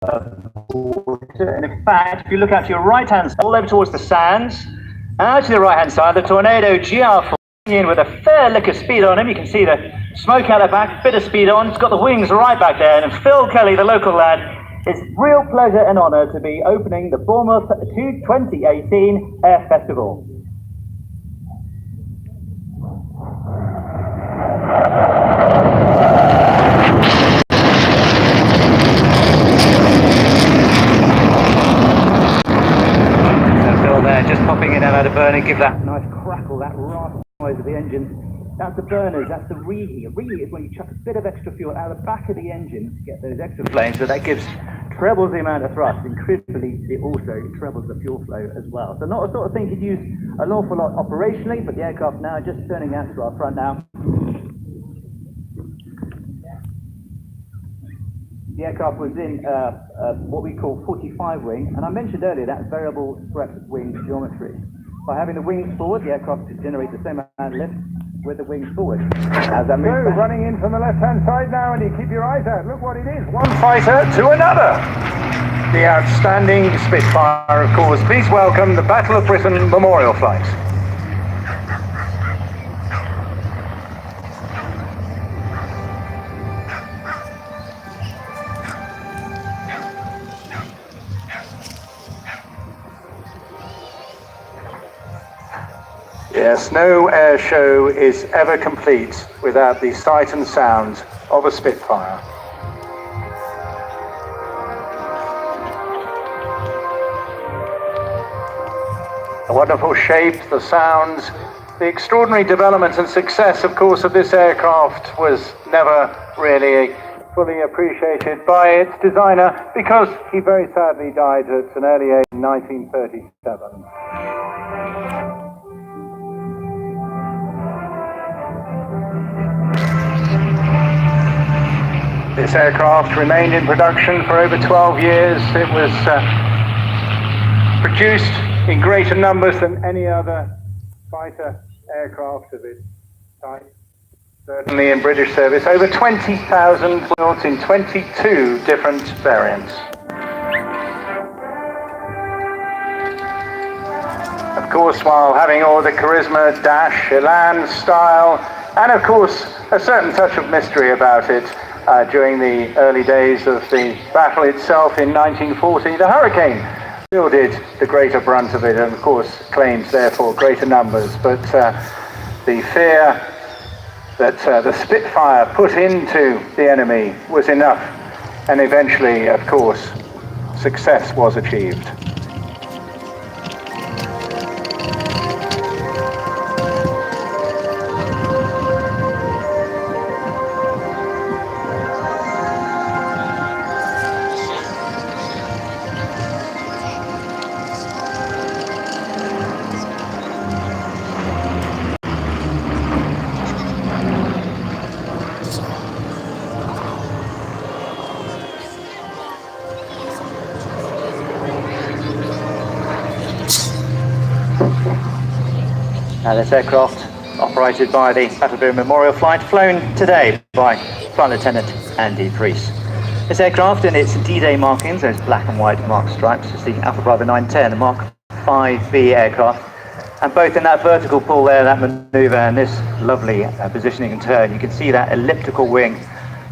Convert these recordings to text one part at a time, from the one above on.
water. And in fact, if you look out to your right-hand side, all over towards the sands, out to the right-hand side, the Tornado GR4 in with a fair lick of speed on him. You can see the smoke out the back, bit of speed on. It's got the wings right back there. And Phil Kelly, the local lad, it's real pleasure and honour to be opening the Bournemouth 2018 Air Festival. Phil there, just popping it out of burning, give that nice crackle, that raspy noise of the engine. That's the burners, that's the reheat. A reheat is when you chuck a bit of extra fuel out the back of the engine to get those extra flames, so that trebles the amount of thrust. Incredibly, it also trebles the fuel flow as well. So not a sort of thing you'd use an awful lot operationally, but the aircraft now just turning out to our front now. The aircraft was in what we call 45 wing, and I mentioned earlier that variable swept wing geometry. By having the wings forward, the aircraft could generate the same amount of lift with the wings forward. As that moves back. Running in from the left-hand side now, and you keep your eyes out. Look what it is. One fighter to another. The outstanding Spitfire, of course. Please welcome the Battle of Britain Memorial Flight. Yes, no air show is ever complete without the sight and sound of a Spitfire. The wonderful shape, the sounds, the extraordinary development and success, of course, of this aircraft was never really fully appreciated by its designer because he very sadly died at an early age in 1937. This aircraft remained in production for over 12 years. It was produced in greater numbers than any other fighter aircraft of its type, certainly in British service. Over 20,000 built in 22 different variants. Of course, while having all the charisma, dash, elan, style, and of course a certain touch of mystery about it, during the early days of the battle itself in 1940, the Hurricane wielded the greater brunt of it, and of course claims therefore greater numbers. But the fear that the Spitfire put into the enemy was enough, and eventually, of course, success was achieved. Now this aircraft, operated by the Battle of Britain Memorial Flight, flown today by Flight Lieutenant Andy Priest. This aircraft, in its D-Day markings, those black and white marked stripes, is the Alpha Bravo 910, the Mark 5B aircraft. And both in that vertical pull there, that manoeuvre, and this lovely positioning and turn, you can see that elliptical wing.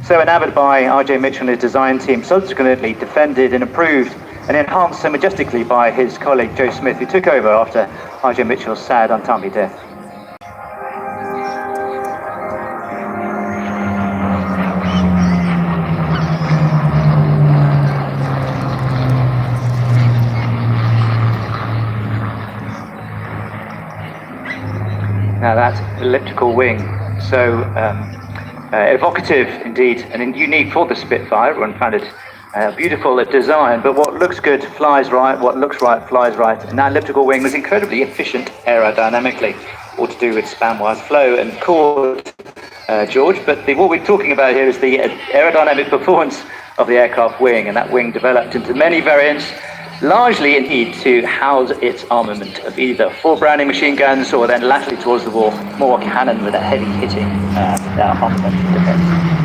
So enamored by R.J. Mitchell and his design team, subsequently defended and improved and enhanced so majestically by his colleague Joe Smith, who took over after R.J. Mitchell's sad, untimely death. Now that elliptical wing, so evocative indeed and unique for the Spitfire. Everyone found it beautiful design, but what looks good flies right, what looks right flies right. And that elliptical wing was incredibly efficient aerodynamically, all to do with span-wise flow and chord, George. But what we're talking about here is the aerodynamic performance of the aircraft wing, and that wing developed into many variants, largely indeed to house its armament of either 4 Browning machine guns or then laterally towards the wall, more cannon with a heavy hitting armament defense.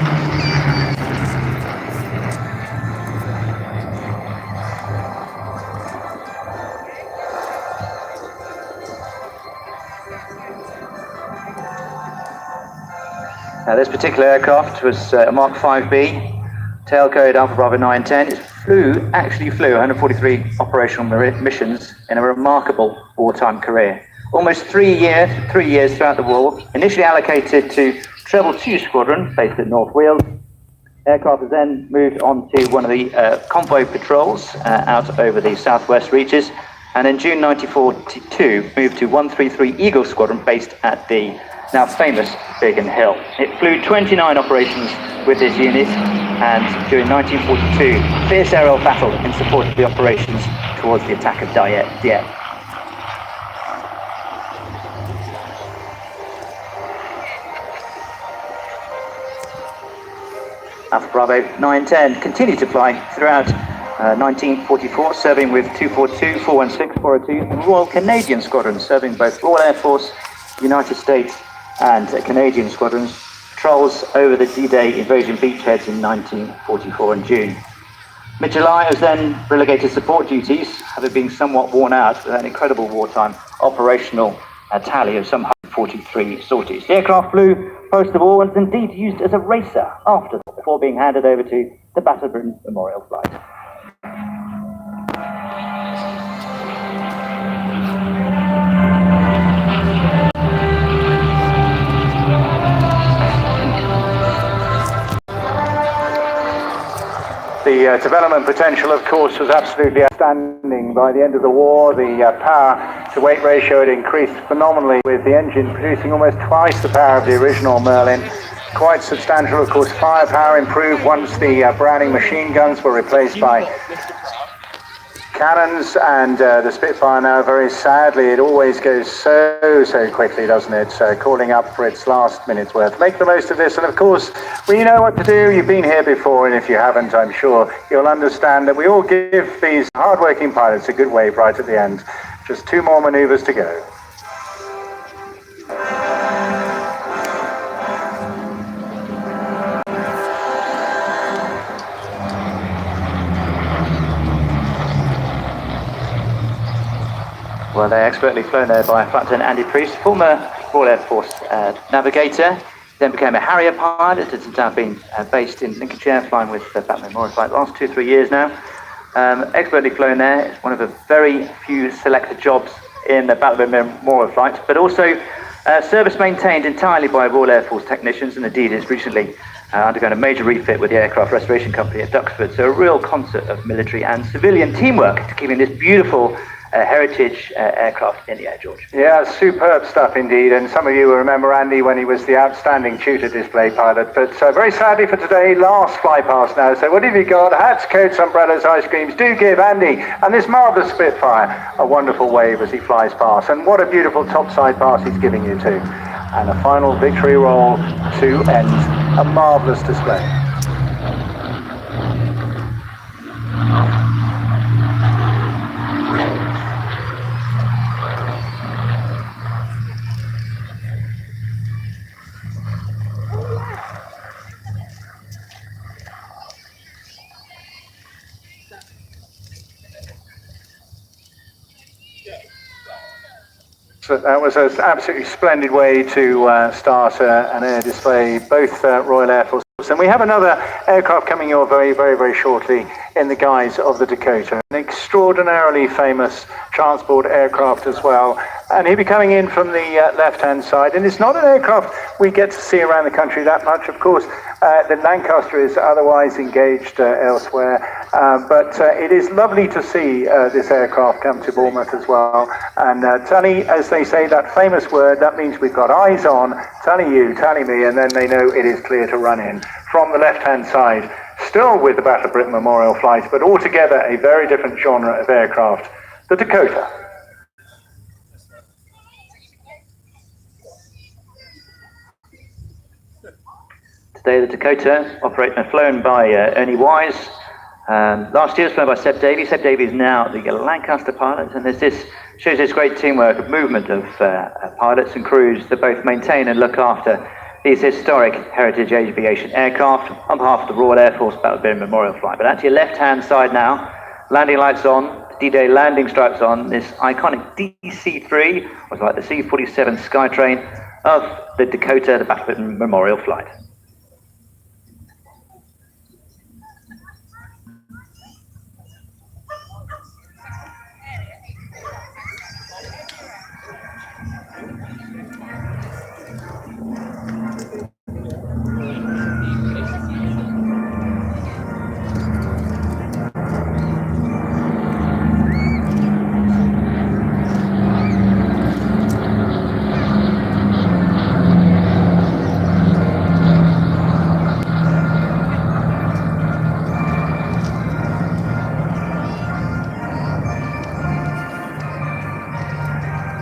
This particular aircraft was a Mark 5B, tail code Alpha Bravo 910. It actually flew 143 operational missions in a remarkable wartime career. Almost 3 years throughout the war. Initially allocated to Treble 2 Squadron, based at North Wales. Aircraft was then moved on to one of the convoy patrols out over the southwest reaches, and in June 1942 moved to 133 Eagle Squadron, based at the now famous Biggin Hill. It flew 29 operations with this unit, and during 1942, fierce aerial battle in support of the operations towards the attack of Dieppe. Alpha Bravo 910 continued to fly throughout 1944, serving with 242, 416, 402, and Royal Canadian Squadrons, serving both Royal Air Force, United States, and Canadian squadrons, patrols over the D-Day invasion beachheads in 1944 in June. Mid-July was then relegated to support duties, having been somewhat worn out with an incredible wartime operational tally of some 143 sorties. The aircraft flew post the war and was indeed used as a racer after, before being handed over to the Battle of Britain Memorial Flight. The development potential, of course, was absolutely outstanding. By the end of the war, the power-to-weight ratio had increased phenomenally, with the engine producing almost twice the power of the original Merlin. Quite substantial, of course. Firepower improved once the Browning machine guns were replaced by cannons, and the Spitfire now, very sadly, it always goes so quickly, doesn't it? So calling up for its last minute's worth. Make the most of this, and of course, we know what to do. You've been here before, and if you haven't, I'm sure you'll understand that we all give these hard-working pilots a good wave right at the end. Just 2 more maneuvers to go. Well, they're expertly flown there by Flight Lieutenant Andy Priest, former Royal Air Force navigator, then became a Harrier pilot, has now been based in Lincolnshire, flying with the Battle Memorial Flight the last 2 or 3 years now. Expertly flown there. It's one of the very few selected jobs in the Battle Memorial Flight, but also service maintained entirely by Royal Air Force technicians, and indeed is recently undergone a major refit with the Aircraft Restoration Company at Duxford. So a real concert of military and civilian teamwork to keeping this beautiful heritage aircraft in the air, George. Yeah, superb stuff indeed, and some of you will remember Andy when he was the outstanding tutor display pilot, but very sadly for today, last fly past now. So what have you got? Hats, coats, umbrellas, ice creams. Do give Andy and this marvellous Spitfire a wonderful wave as he flies past, and what a beautiful topside pass he's giving you too. And a final victory roll to end a marvellous display. So that was an absolutely splendid way to start an air display, both Royal Air Force. And we have another aircraft coming your way very shortly in the guise of the Dakota, an extraordinarily famous transport aircraft as well. And he'll be coming in from the left-hand side. And it's not an aircraft we get to see around the country that much. Of course, the Lancaster is otherwise engaged elsewhere. But it is lovely to see this aircraft come to Bournemouth as well. And tally, as they say, that famous word, that means we've got eyes on, tally you, tally me, and then they know it is clear to run in from the left-hand side. Still with the Battle of Britain Memorial Flight, but altogether a very different genre of aircraft, the Dakota. Today the Dakota, operated and flown by Ernie Wise. Last year it was flown by Seb Davies. Seb Davies is now the Lancaster pilot, and this shows this great teamwork of movement of pilots and crews that both maintain and look after these historic heritage aviation aircraft on behalf of the Royal Air Force Battle of Britain Memorial Flight. But at your left-hand side now, landing lights on, D-Day landing stripes on, this iconic DC-3, or like the C-47 Skytrain, of the Dakota, the Battle Memorial Flight.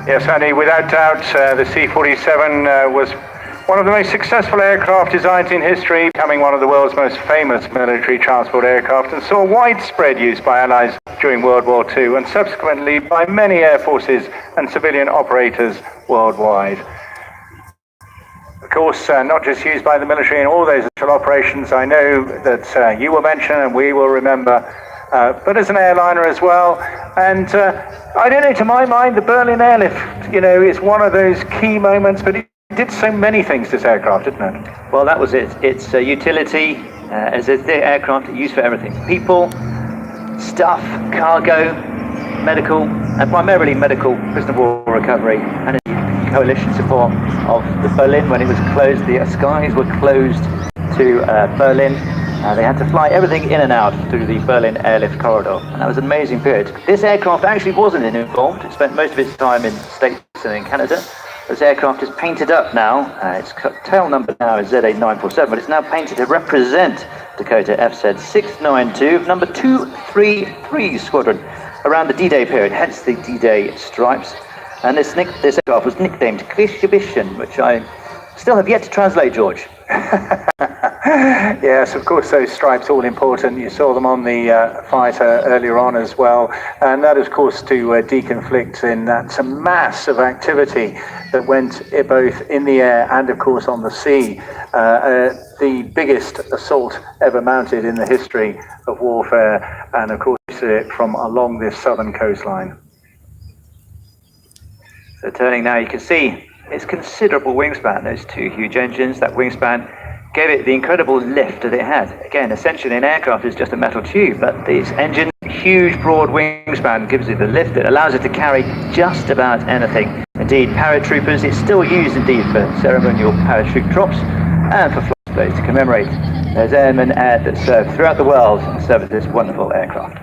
Yes, Andy, without doubt, the C-47 was one of the most successful aircraft designs in history, becoming one of the world's most famous military transport aircraft, and saw widespread use by Allies during World War II, and subsequently by many air forces and civilian operators worldwide. Of course, not just used by the military in all those special operations, I know that you will mention and we will remember, but as an airliner as well. And I don't know, to my mind, the Berlin airlift, is one of those key moments, but it did so many things, this aircraft, didn't it? Well, that was it. Its utility as an aircraft used for everything. People, stuff, cargo, medical, and primarily medical prisoner of war recovery, and coalition support of the Berlin when it was closed. The skies were closed to Berlin. They had to fly everything in and out through the Berlin airlift corridor, and that was an amazing period. This aircraft actually wasn't involved. It spent most of its time in the States and in Canada. This aircraft is painted up now. Its tail number now is ZA947, but it's now painted to represent Dakota FZ 692, number 233 Squadron, around the D-Day period, hence the D-Day stripes. And this aircraft was nicknamed Kriegsgebissen, which I still have yet to translate, George. Yes, of course, those stripes all important. You saw them on the fighter earlier on as well, and that, of course, to deconflict in that mass of activity that went both in the air and, of course, on the sea. The biggest assault ever mounted in the history of warfare, and, of course, from along this southern coastline. So turning now, you can see its considerable wingspan, those two huge engines. That wingspan gave it the incredible lift that it had. Again, essentially an aircraft is just a metal tube, but these engines, huge broad wingspan, gives it the lift that allows it to carry just about anything. Indeed, paratroopers, it's still used indeed for ceremonial parachute drops and for flight displays to commemorate those airmen that served throughout the world and served this wonderful aircraft.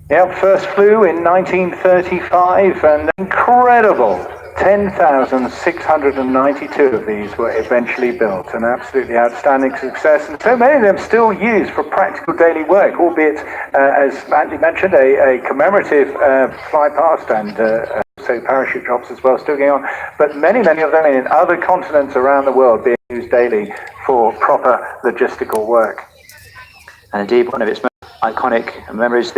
Yep, first flew in 1935, and incredible 10,692 of these were eventually built, an absolutely outstanding success, and so many of them still used for practical daily work, albeit, as Andy mentioned, a commemorative fly past and so parachute drops as well still going on, but many of them in other continents around the world being used daily for proper logistical work. And indeed, one of its most iconic memories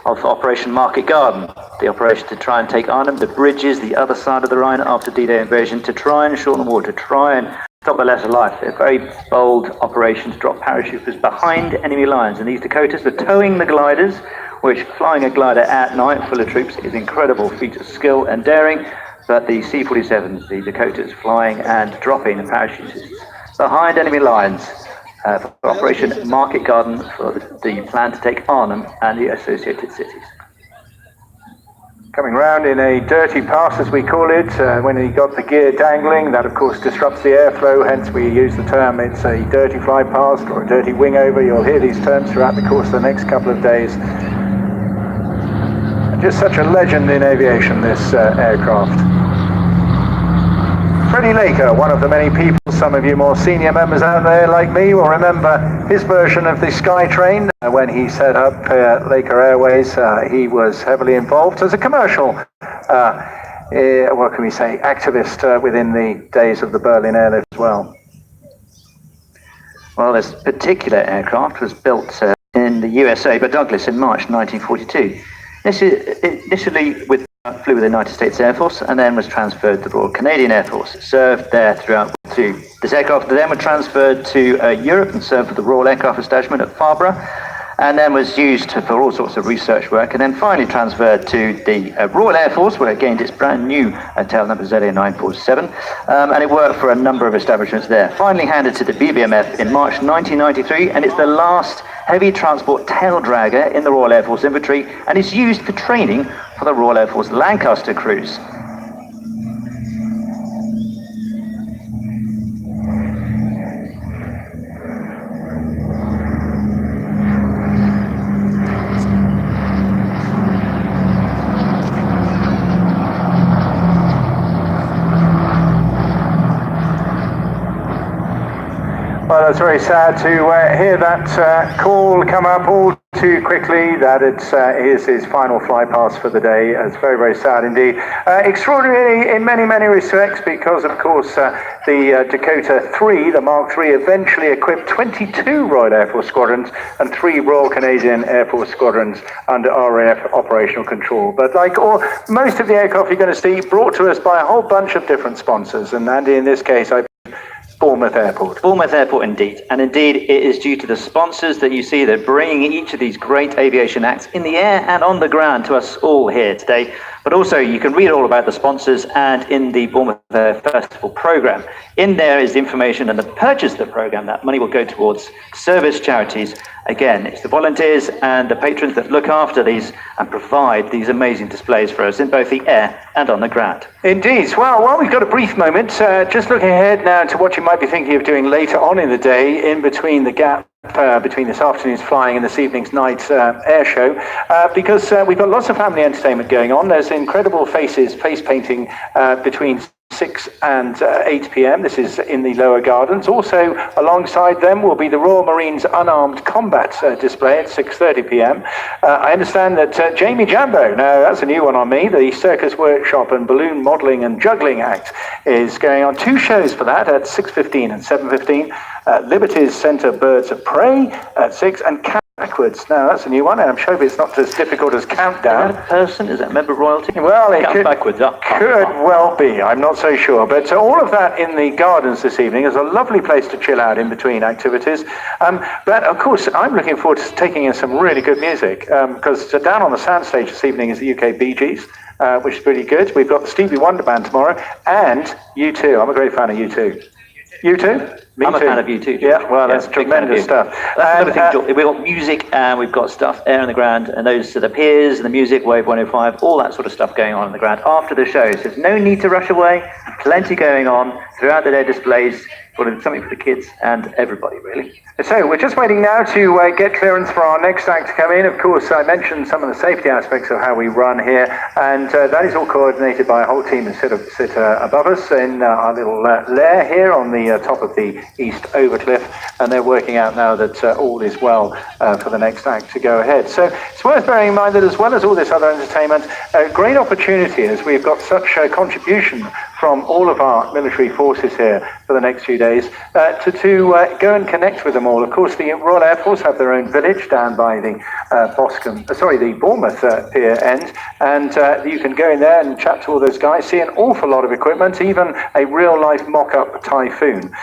of Operation Market Garden, the operation to try and take Arnhem, the bridges, the other side of the Rhine after D-Day invasion, to try and shorten the war, to try and stop the lesser life. A very bold operation to drop parachuters behind enemy lines, and these Dakotas were towing the gliders, which flying a glider at night full of troops is incredible feat of skill and daring, but the C-47s, the Dakotas, flying and dropping the parachutists behind enemy lines. For Operation Market Garden, for the plan to take Arnhem and the associated cities. Coming round in a dirty pass, as we call it, when he got the gear dangling, that of course disrupts the airflow, hence we use the term it's a dirty fly past or a dirty wing over. You'll hear these terms throughout the course of the next couple of days. Just such a legend in aviation, this aircraft. Freddie Laker, one of the many people, some of you more senior members out there like me will remember his version of the SkyTrain. When he set up Laker Airways, he was heavily involved as a commercial, what can we say, activist within the days of the Berlin airlift as well. Well, this particular aircraft was built in the USA by Douglas in March 1942. Initially flew with the United States Air Force and then was transferred to the Royal Canadian Air Force. Served there throughout too. This aircraft then was transferred to Europe and served with the Royal Aircraft Establishment at Farnborough. and then was used for all sorts of research work, and then finally transferred to the Royal Air Force, where it gained its brand new tail number ZA947, and it worked for a number of establishments there. Finally handed to the BBMF in March 1993, and it's the last heavy transport tail dragger in the Royal Air Force Infantry, and is used for training for the Royal Air Force Lancaster crews. Well, it's very sad to hear that call come up all too quickly, that it's his final fly past for the day. It's very, very sad indeed. Extraordinary in many, many respects, because, of course, the Dakota 3, the Mark III, eventually equipped 22 Royal Air Force squadrons and 3 Royal Canadian Air Force squadrons under RAF operational control. But like most of the aircraft you're going to see, brought to us by a whole bunch of different sponsors. And Andy, in this case, Bournemouth Airport. Bournemouth Airport, indeed. And indeed, it is due to the sponsors that you see that are bringing each of these great aviation acts in the air and on the ground to us all here today. But also, you can read all about the sponsors and in the Bournemouth Air Festival programme. In there is the information and the purchase of the programme. That money will go towards service charities. Again, it's the volunteers and the patrons that look after these and provide these amazing displays for us in both the air and on the ground. Indeed. Well, while we've got a brief moment, just looking ahead now to what you might be thinking of doing later on in the day, in between the gap between this afternoon's flying and this evening's night air show, because we've got lots of family entertainment going on. There's incredible face painting between 6 and 8 p.m. This is in the lower gardens. Also, alongside them will be the Royal Marines Unarmed Combat display at 6:30 p.m. I understand that Jamie Jambo, now that's a new one on me, the Circus Workshop and Balloon Modelling and Juggling Act, is going on 2 shows for that at 6:15 and 7:15. Liberty's Centre Birds of Prey at 6, and Backwards. Now that's a new one, and I'm sure it's not as difficult as Countdown. Is that a person? Is that a member of royalty? Well, it could could well be. I'm not so sure. But all of that in the gardens this evening is a lovely place to chill out in between activities. But of course, I'm looking forward to taking in some really good music, because down on the soundstage this evening is the UK Bee Gees, which is pretty good. We've got the Stevie Wonder Band tomorrow, and U2. I'm a great fan of U2. U2? I'm a fan of you too. Yeah, well, that's tremendous stuff. That's another thing. We've got music and we've got stuff air on the ground, and those are the piers and the music, Wave 105, all that sort of stuff going on the ground after the show. So there's no need to rush away. Plenty going on throughout the day. Displays, something for the kids and everybody, really. So we're just waiting now to get clearance for our next act to come in. Of course, I mentioned some of the safety aspects of how we run here, and that is all coordinated by a whole team that sit above us in our little lair here on the top of the East Overcliff, and they're working out now that all is well for the next act to go ahead. So it's worth bearing in mind that as well as all this other entertainment, a great opportunity as we've got such a contribution from all of our military forces here for the next few days to go and connect with them all. Of course, the Royal Air Force have their own village down by the the Bournemouth pier end, and you can go in there and chat to all those guys, see an awful lot of equipment, even a real-life mock-up Typhoon.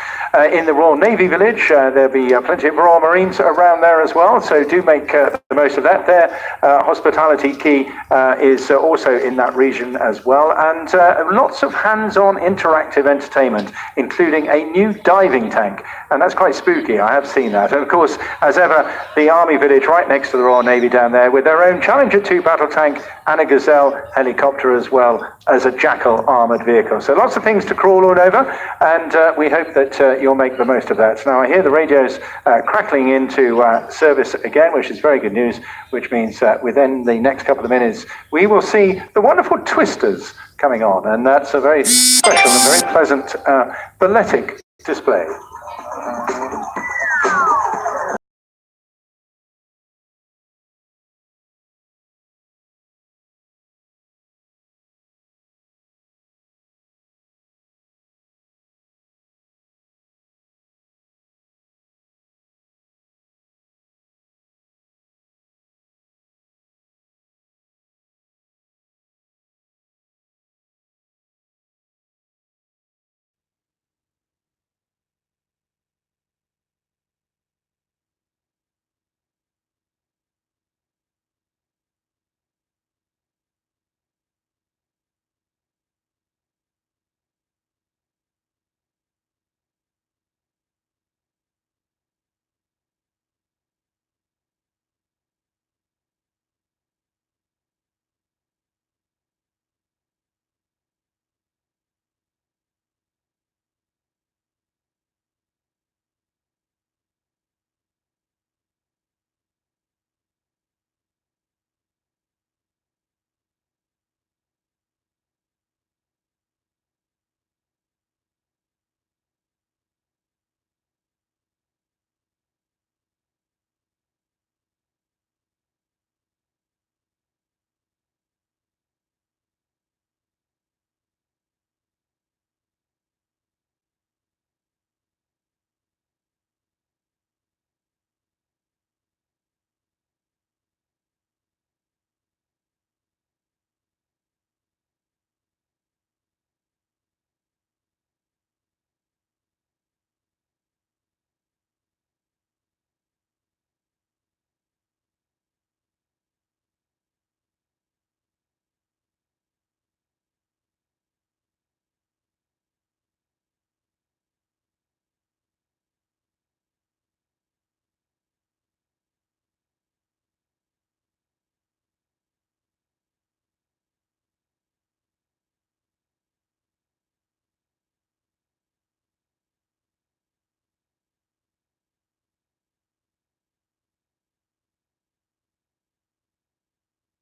In the Royal Navy village, there'll be plenty of Royal Marines around there as well, so do make the most of that. Their hospitality key is also in that region as well, and lots of hands-on interactive entertainment, including a new diving tank, and that's quite spooky. I have seen that. And of course, as ever, the Army village right next to the Royal Navy down there with their own Challenger 2 battle tank and a Gazelle helicopter, as well as a Jackal armoured vehicle. So lots of things to crawl all over, and we hope that you'll make the most of that. Now I hear the radios crackling into service again, which is very good news, which means that within the next couple of minutes we will see the wonderful Twisters coming on, and that's a very special and very pleasant balletic display.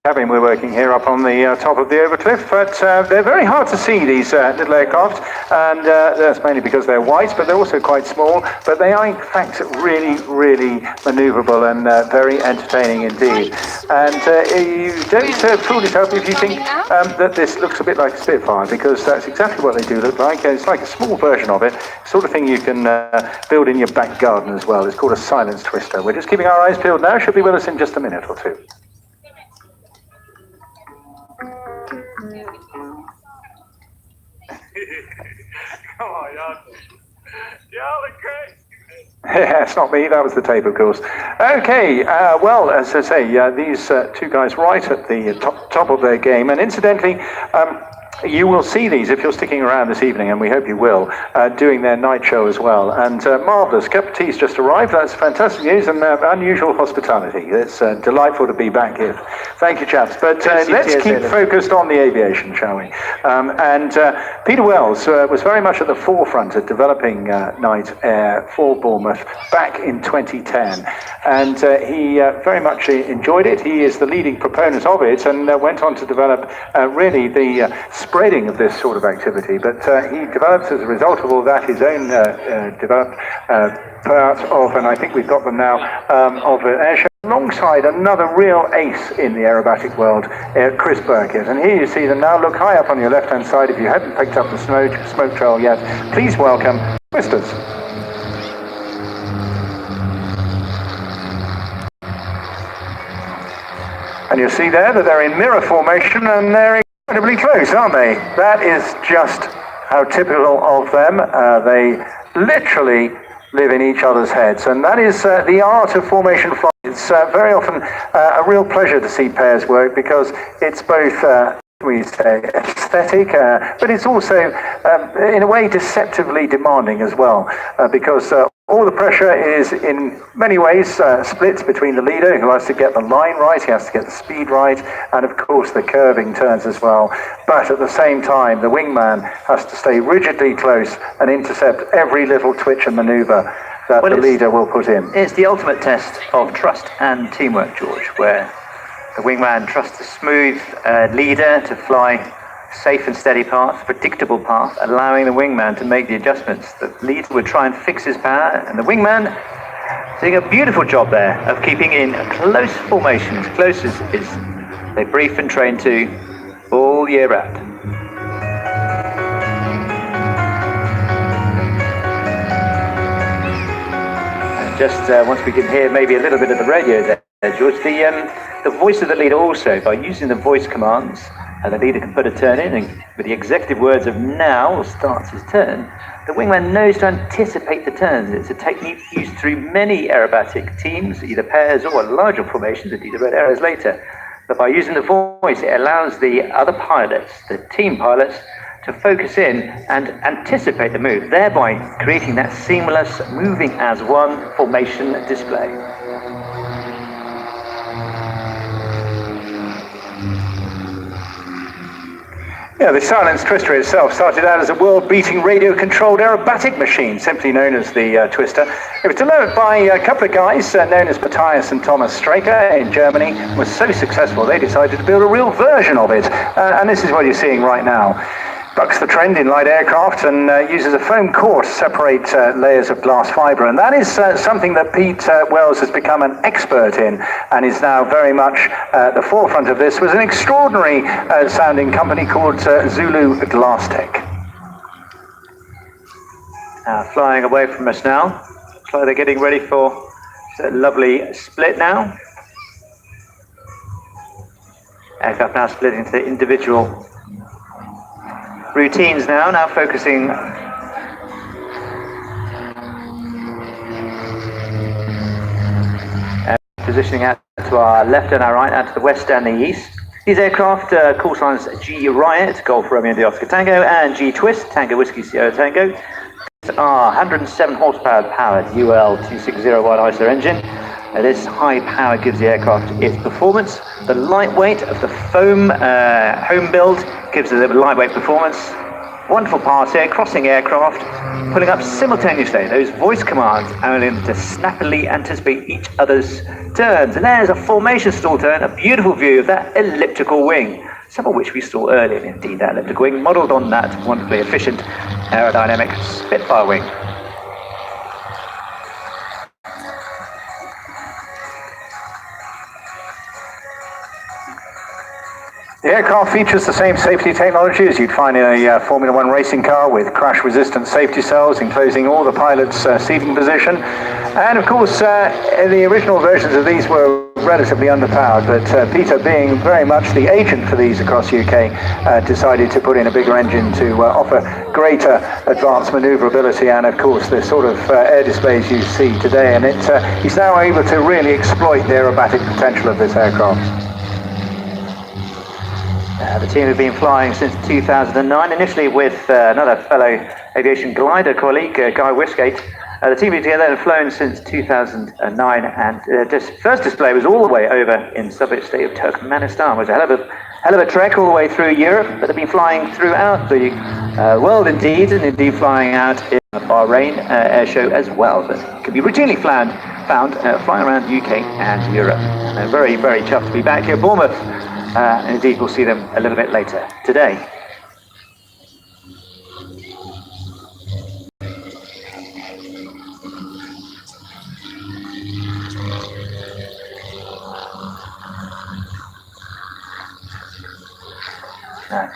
cabin we're working here up on the top of the overcliff, but they're very hard to see, these little aircraft, and that's mainly because they're white, but they're also quite small, but they are in fact really manoeuvrable and very entertaining indeed. And you don't fool yourself if you think that this looks a bit like a Spitfire, because that's exactly what they do look like. It's like a small version of it, sort of thing you can build in your back garden as well. It's called a silence twister. We're just keeping our eyes peeled now, should be with us in just a minute or two. Come on, y'all look great. Yeah, it's not me, that was the tape, of course. Okay, well, as I say, these two guys right at the top of their game, and incidentally, you will see these if you're sticking around this evening, and we hope you will, doing their night show as well. And marvellous, cup of tea's just arrived. That's fantastic news and unusual hospitality. It's delightful to be back here. Thank you, chaps. But let's keep focused on the aviation, shall we? And Peter Wells was very much at the forefront of developing night air for Bournemouth back in 2010. And he very much enjoyed it. He is the leading proponent of it, and went on to develop really the spreading of this sort of activity, but he develops as a result of all that his own developed part of, and I think we've got them now, of an airshow alongside another real ace in the aerobatic world, Chris Burkett. And here you see them now. Look high up on your left-hand side if you haven't picked up the smoke trail yet. Please welcome Twisters. And you'll see there that they're in mirror formation, and they're incredibly close, aren't they? That is just how typical of them. They literally live in each other's heads, and that is the art of formation flight. It's very often a real pleasure to see pairs work, because it's both we say aesthetic, but it's also in a way deceptively demanding as well, because all the pressure is in many ways split between the leader, who has to get the line right, he has to get the speed right, and of course the curving turns as well. But at the same time, the wingman has to stay rigidly close and intercept every little twitch and maneuver that the leader will put in. It's the ultimate test of trust and teamwork, George, where the wingman trusts the smooth leader to fly safe and steady path, predictable path, allowing the wingman to make the adjustments. The leader would try and fix his power, and the wingman doing a beautiful job there of keeping in close formation, as close as they brief and train to all year round. And just once we can hear maybe a little bit of the radio there, George, the voice of the leader also, by using the voice commands, the leader can put a turn in, and with the executive words of now starts his turn, the wingman knows to anticipate the turns. It's a technique used through many aerobatic teams, either pairs or larger formations, indeed red arrows later. But by using the voice, it allows the other pilots, the team pilots, to focus in and anticipate the move, thereby creating that seamless moving as one formation display. Yeah, the Silence Twister itself started out as a world-beating radio-controlled aerobatic machine, simply known as the Twister. It was developed by a couple of guys known as Matthias and Thomas Straker in Germany. It was so successful they decided to build a real version of it, and this is what you're seeing right now. Bucks the trend in light aircraft and uses a foam core to separate layers of glass fibre, and that is something that Pete Wells has become an expert in, and is now very much at the forefront of this. Was an extraordinary sounding company called Zulu Glass Tech. Flying away from us now. Looks like they're getting ready for a lovely split now. Aircraft now split into individual routines now focusing positioning out to our left and our right, out to the west and the east. These aircraft call signs G Riot, Golf Romeo the Oscar Tango, and G Twist, Tango Whiskey Sierra Tango. These are 107 horsepower powered UL 2601 ISO engine. This high power gives the aircraft its performance. The lightweight of the foam home build gives it a lightweight performance. Wonderful pass here, crossing aircraft, pulling up simultaneously. Those voice commands allowing them to snappily anticipate each other's turns. And there's a formation stall turn, a beautiful view of that elliptical wing, some of which we saw earlier. Indeed, that elliptical wing modelled on that wonderfully efficient aerodynamic Spitfire wing. The aircraft features the same safety technology as you'd find in a Formula One racing car, with crash-resistant safety cells enclosing all the pilot's seating position. And of course, the original versions of these were relatively underpowered, but Peter, being very much the agent for these across UK, decided to put in a bigger engine to offer greater advanced manoeuvrability and, of course, the sort of air displays you see today. And he's now able to really exploit the aerobatic potential of this aircraft. The team have been flying since 2009, initially with another fellow aviation glider colleague, Guy Wisgate. The team have together flown since 2009, and this first display was all the way over in Soviet state of Turkmenistan. It was a hell of a trek all the way through Europe, but they've been flying throughout the world indeed, and indeed flying out in the Bahrain Airshow as well. But can be routinely found flying around the UK and Europe. And they're very, very chuffed to be back here at Bournemouth. And indeed, we'll see them a little bit later today.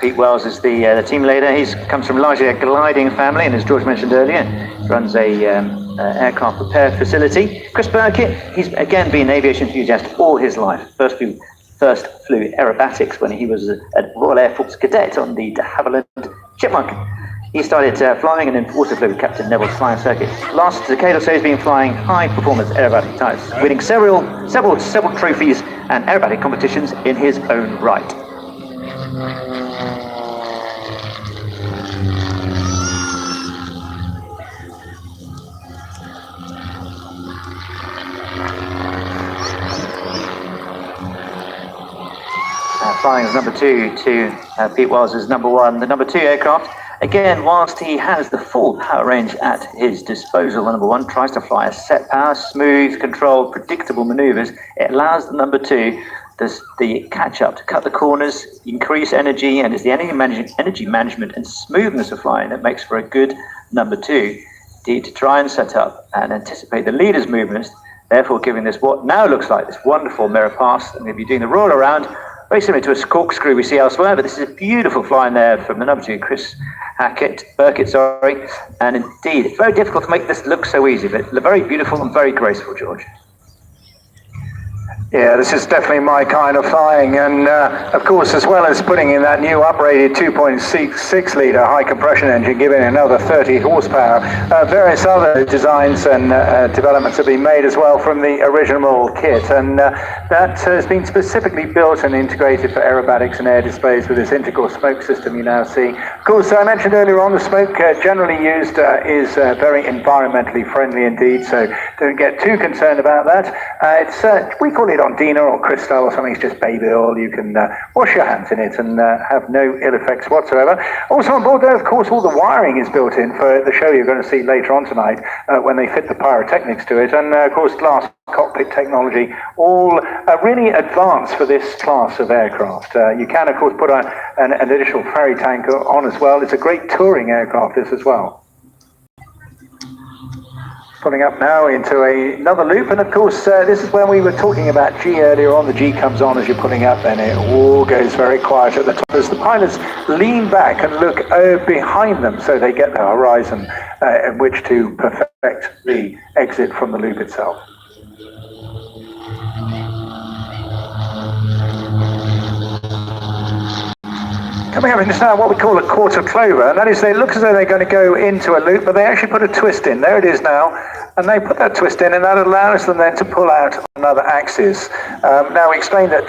Pete Wells is the team leader. He comes from largely a gliding family, and as George mentioned earlier, runs a aircraft repair facility. Chris Burkett, he's again been an aviation enthusiast all his life. First flew aerobatics when he was a Royal Air Force cadet on the de Havilland Chipmunk. He started flying and then also flew with Captain Neville's flying circuit. Last decade or so, he's been flying high-performance aerobatic types, winning several trophies and aerobatic competitions in his own right. Flying as number 2 to Pete Wells as number 1. The number 2 aircraft, again, whilst he has the full power range at his disposal, the number 1 tries to fly a set power, smooth, controlled, predictable manoeuvres. It allows the number 2 the catch up to cut the corners, increase energy, and it's the energy management and smoothness of flying that makes for a good number 2. Indeed, to try and set up and anticipate the leader's movements, therefore giving this what now looks like this wonderful mirror pass, and we'll be doing the roll around. Very similar to a corkscrew we see elsewhere, but this is a beautiful flying there from the number 2, Chris Burkett, and indeed, it's very difficult to make this look so easy, but very beautiful and very graceful, George. Yeah, this is definitely my kind of flying, and of course, as well as putting in that new uprated 2.6 litre high compression engine, giving it another 30 horsepower, various other designs and developments have been made as well from the original kit, and that has been specifically built and integrated for aerobatics and air displays with this integral smoke system you now see. Of course, I mentioned earlier on, the smoke generally used is very environmentally friendly indeed, so don't get too concerned about that. We call it Ondina or Cristal or something. It's just baby oil. You can wash your hands in it and have no ill effects whatsoever. Also on board there, of course, all the wiring is built in for the show you're going to see later on tonight when they fit the pyrotechnics to it. And of course, glass cockpit technology, all really advanced for this class of aircraft. You can, of course, put an additional ferry tank on as well. It's a great touring aircraft, this as well. Pulling up now into another loop, and of course this is when we were talking about G earlier on. The G comes on as you're pulling up, and it all goes very quiet at the top as the pilots lean back and look behind them so they get the horizon in which to perfect the exit from the loop itself. Coming up in just now what we call a quarter clover, and that is they look as though they're going to go into a loop, but they actually put a twist in. There it is now, and they put that twist in, and that allows them then to pull out on another axis. Now we explained that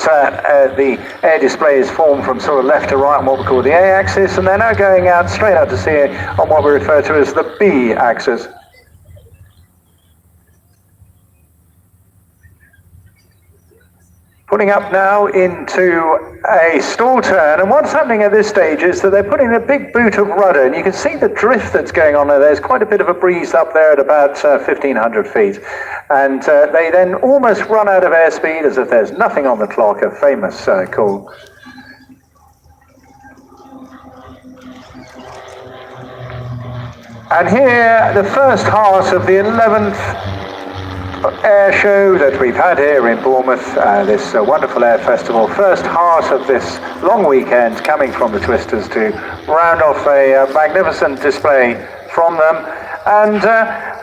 the air display is formed from sort of left to right on what we call the A axis, and they're now going out straight out to sea on what we refer to as the B axis. Pulling up now into a stall turn, and what's happening at this stage is that they're putting a big boot of rudder, and you can see the drift that's going on there. There's quite a bit of a breeze up there at about 1,500 feet, and they then almost run out of airspeed as if there's nothing on the clock, a famous call. And here, the first heart of the 11th air show that we've had here in Bournemouth, this wonderful air festival, first heart of this long weekend coming from the Twisters to round off a magnificent display from them. And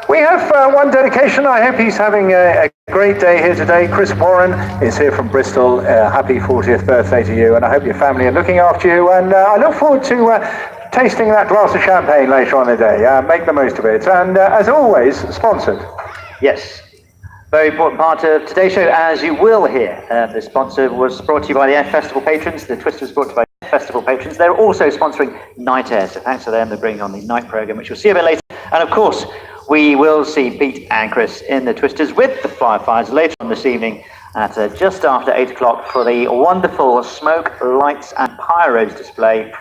we have one dedication. I hope he's having a great day here today. Chris Warren is here from Bristol. Happy 40th birthday to you, and I hope your family are looking after you, and I look forward to tasting that glass of champagne later on in the day. Make the most of it, and as always, sponsored. Yes. Very important part of today's show, as you will hear. The sponsor was brought to you by the Air Festival patrons. The Twisters was brought to you by the Air Festival patrons. They're also sponsoring Night Air, so thanks to them. They're bringing on the night programme, which you'll see a bit later. And of course, we will see Pete and Chris in the Twisters with the Fireflies later on this evening at just after 8 o'clock for the wonderful Smoke, Lights and Pyros display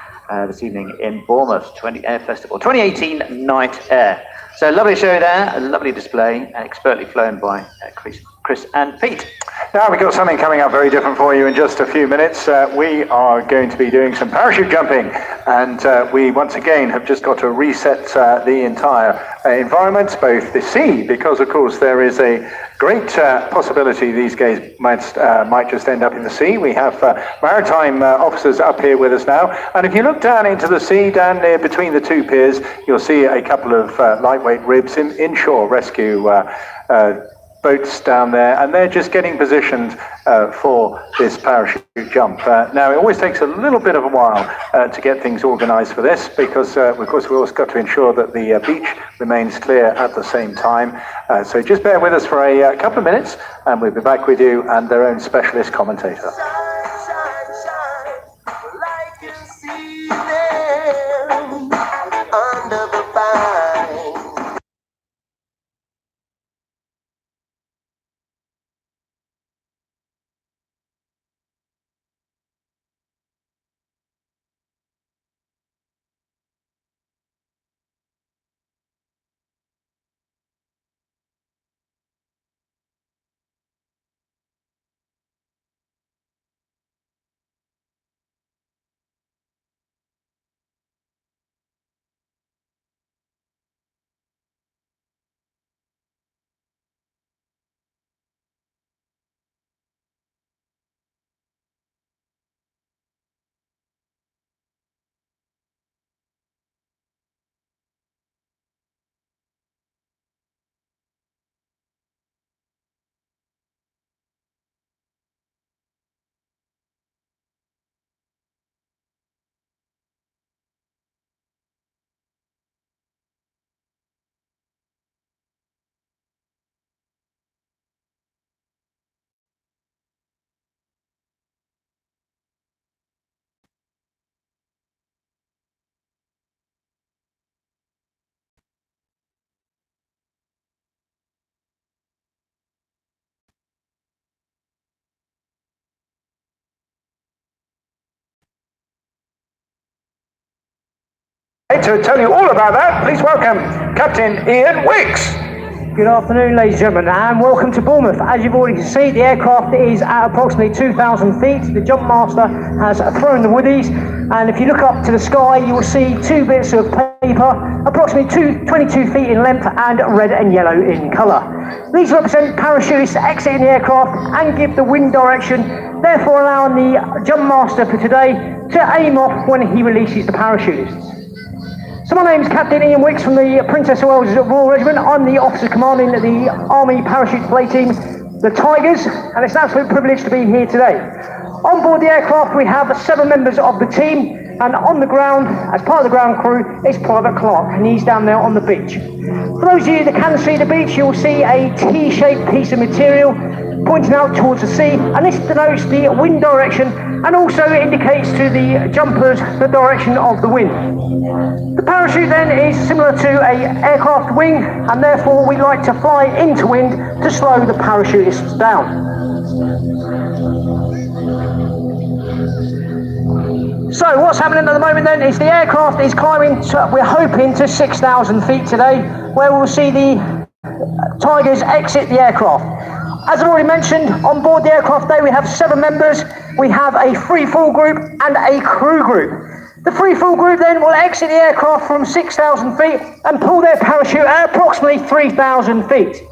this evening in Bournemouth, Air Festival 2018 Night Air. So lovely show there, a lovely display, expertly flown by Chris and Pete. Now we've got something coming up very different for you in just a few minutes. We are going to be doing some parachute jumping, and we once again have just got to reset the entire environment, both the sea, because of course there is a great possibility these guys might just end up in the sea. We have maritime officers up here with us now, and if you look down into the sea, down there between the two piers, you'll see a couple of lightweight ribs inshore rescue boats down there, and they're just getting positioned for this parachute jump. Now, it always takes a little bit of a while to get things organised for this, because of course we've also got to ensure that the beach remains clear at the same time. So just bear with us for a couple of minutes, and we'll be back with you and their own specialist commentator. To tell you all about that, please welcome Captain Ian Wicks. Good afternoon, ladies and gentlemen, and welcome to Bournemouth. As you've already seen, the aircraft is at approximately 2,000 feet. The jump master has thrown the woodies, and if you look up to the sky, you will see two bits of paper, approximately 22 feet in length and red and yellow in colour. These represent parachutists exiting the aircraft and give the wind direction, therefore allowing the jump master for today to aim off when he releases the parachutists. So my name is Captain Ian Wicks from the Princess of Wales Royal Regiment. I'm the officer commanding the Army Parachute Play Team, the Tigers, and it's an absolute privilege to be here today. On board the aircraft we have 7 members of the team, and on the ground, as part of the ground crew, is Private Clark, and he's down there on the beach. For those of you that can see the beach, you'll see a T-shaped piece of material pointing out towards the sea, and this denotes the wind direction and also indicates to the jumpers the direction of the wind. The parachute then is similar to an aircraft wing, and therefore we like to fly into wind to slow the parachutists down. So what's happening at the moment then is the aircraft is climbing, we're hoping, to 6,000 feet today, where we'll see the Tigers exit the aircraft. As I've already mentioned, on board the aircraft today we have 7 members. We have a free fall group and a crew group. The free fall group then will exit the aircraft from 6,000 feet and pull their parachute at approximately 3,000 feet.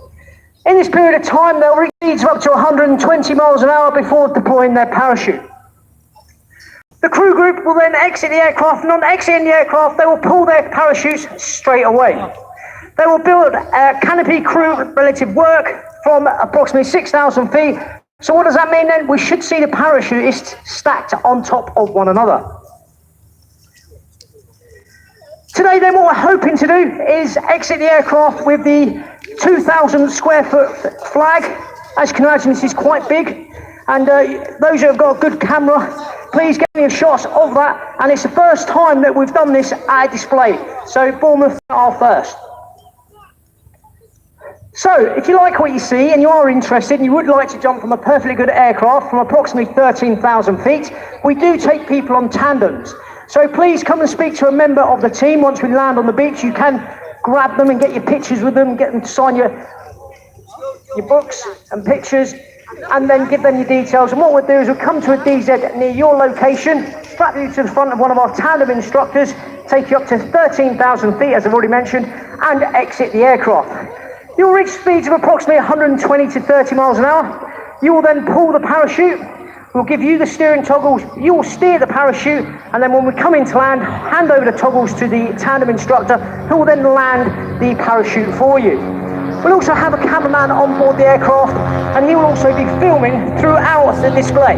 In this period of time, they'll reach speeds of up to 120 miles an hour before deploying their parachute. The crew group will then exit the aircraft, and on exiting the aircraft, they will pull their parachutes straight away. They will build canopy crew relative work from approximately 6,000 feet. So what does that mean then? We should see the parachutists stacked on top of one another. Today then what we're hoping to do is exit the aircraft with the 2,000 square foot flag. As you can imagine, this is quite big. And those who have got a good camera, please get me a shot of that. And it's the first time that we've done this at a display. So Bournemouth are first. So, if you like what you see and you are interested and you would like to jump from a perfectly good aircraft from approximately 13,000 feet, we do take people on tandems. So please come and speak to a member of the team. Once we land on the beach, you can grab them and get your pictures with them, get them to sign your books and pictures, and then give them your details. And what we'll do is we'll come to a DZ near your location, strap you to the front of one of our tandem instructors, take you up to 13,000 feet, as I've already mentioned, and exit the aircraft. You'll reach speeds of approximately 120 to 30 miles an hour. You will then pull the parachute. We'll give you the steering toggles. You will steer the parachute, and then when we come into land, hand over the toggles to the tandem instructor, who will then land the parachute for you. We'll also have a cameraman on board the aircraft, and he will also be filming throughout the display.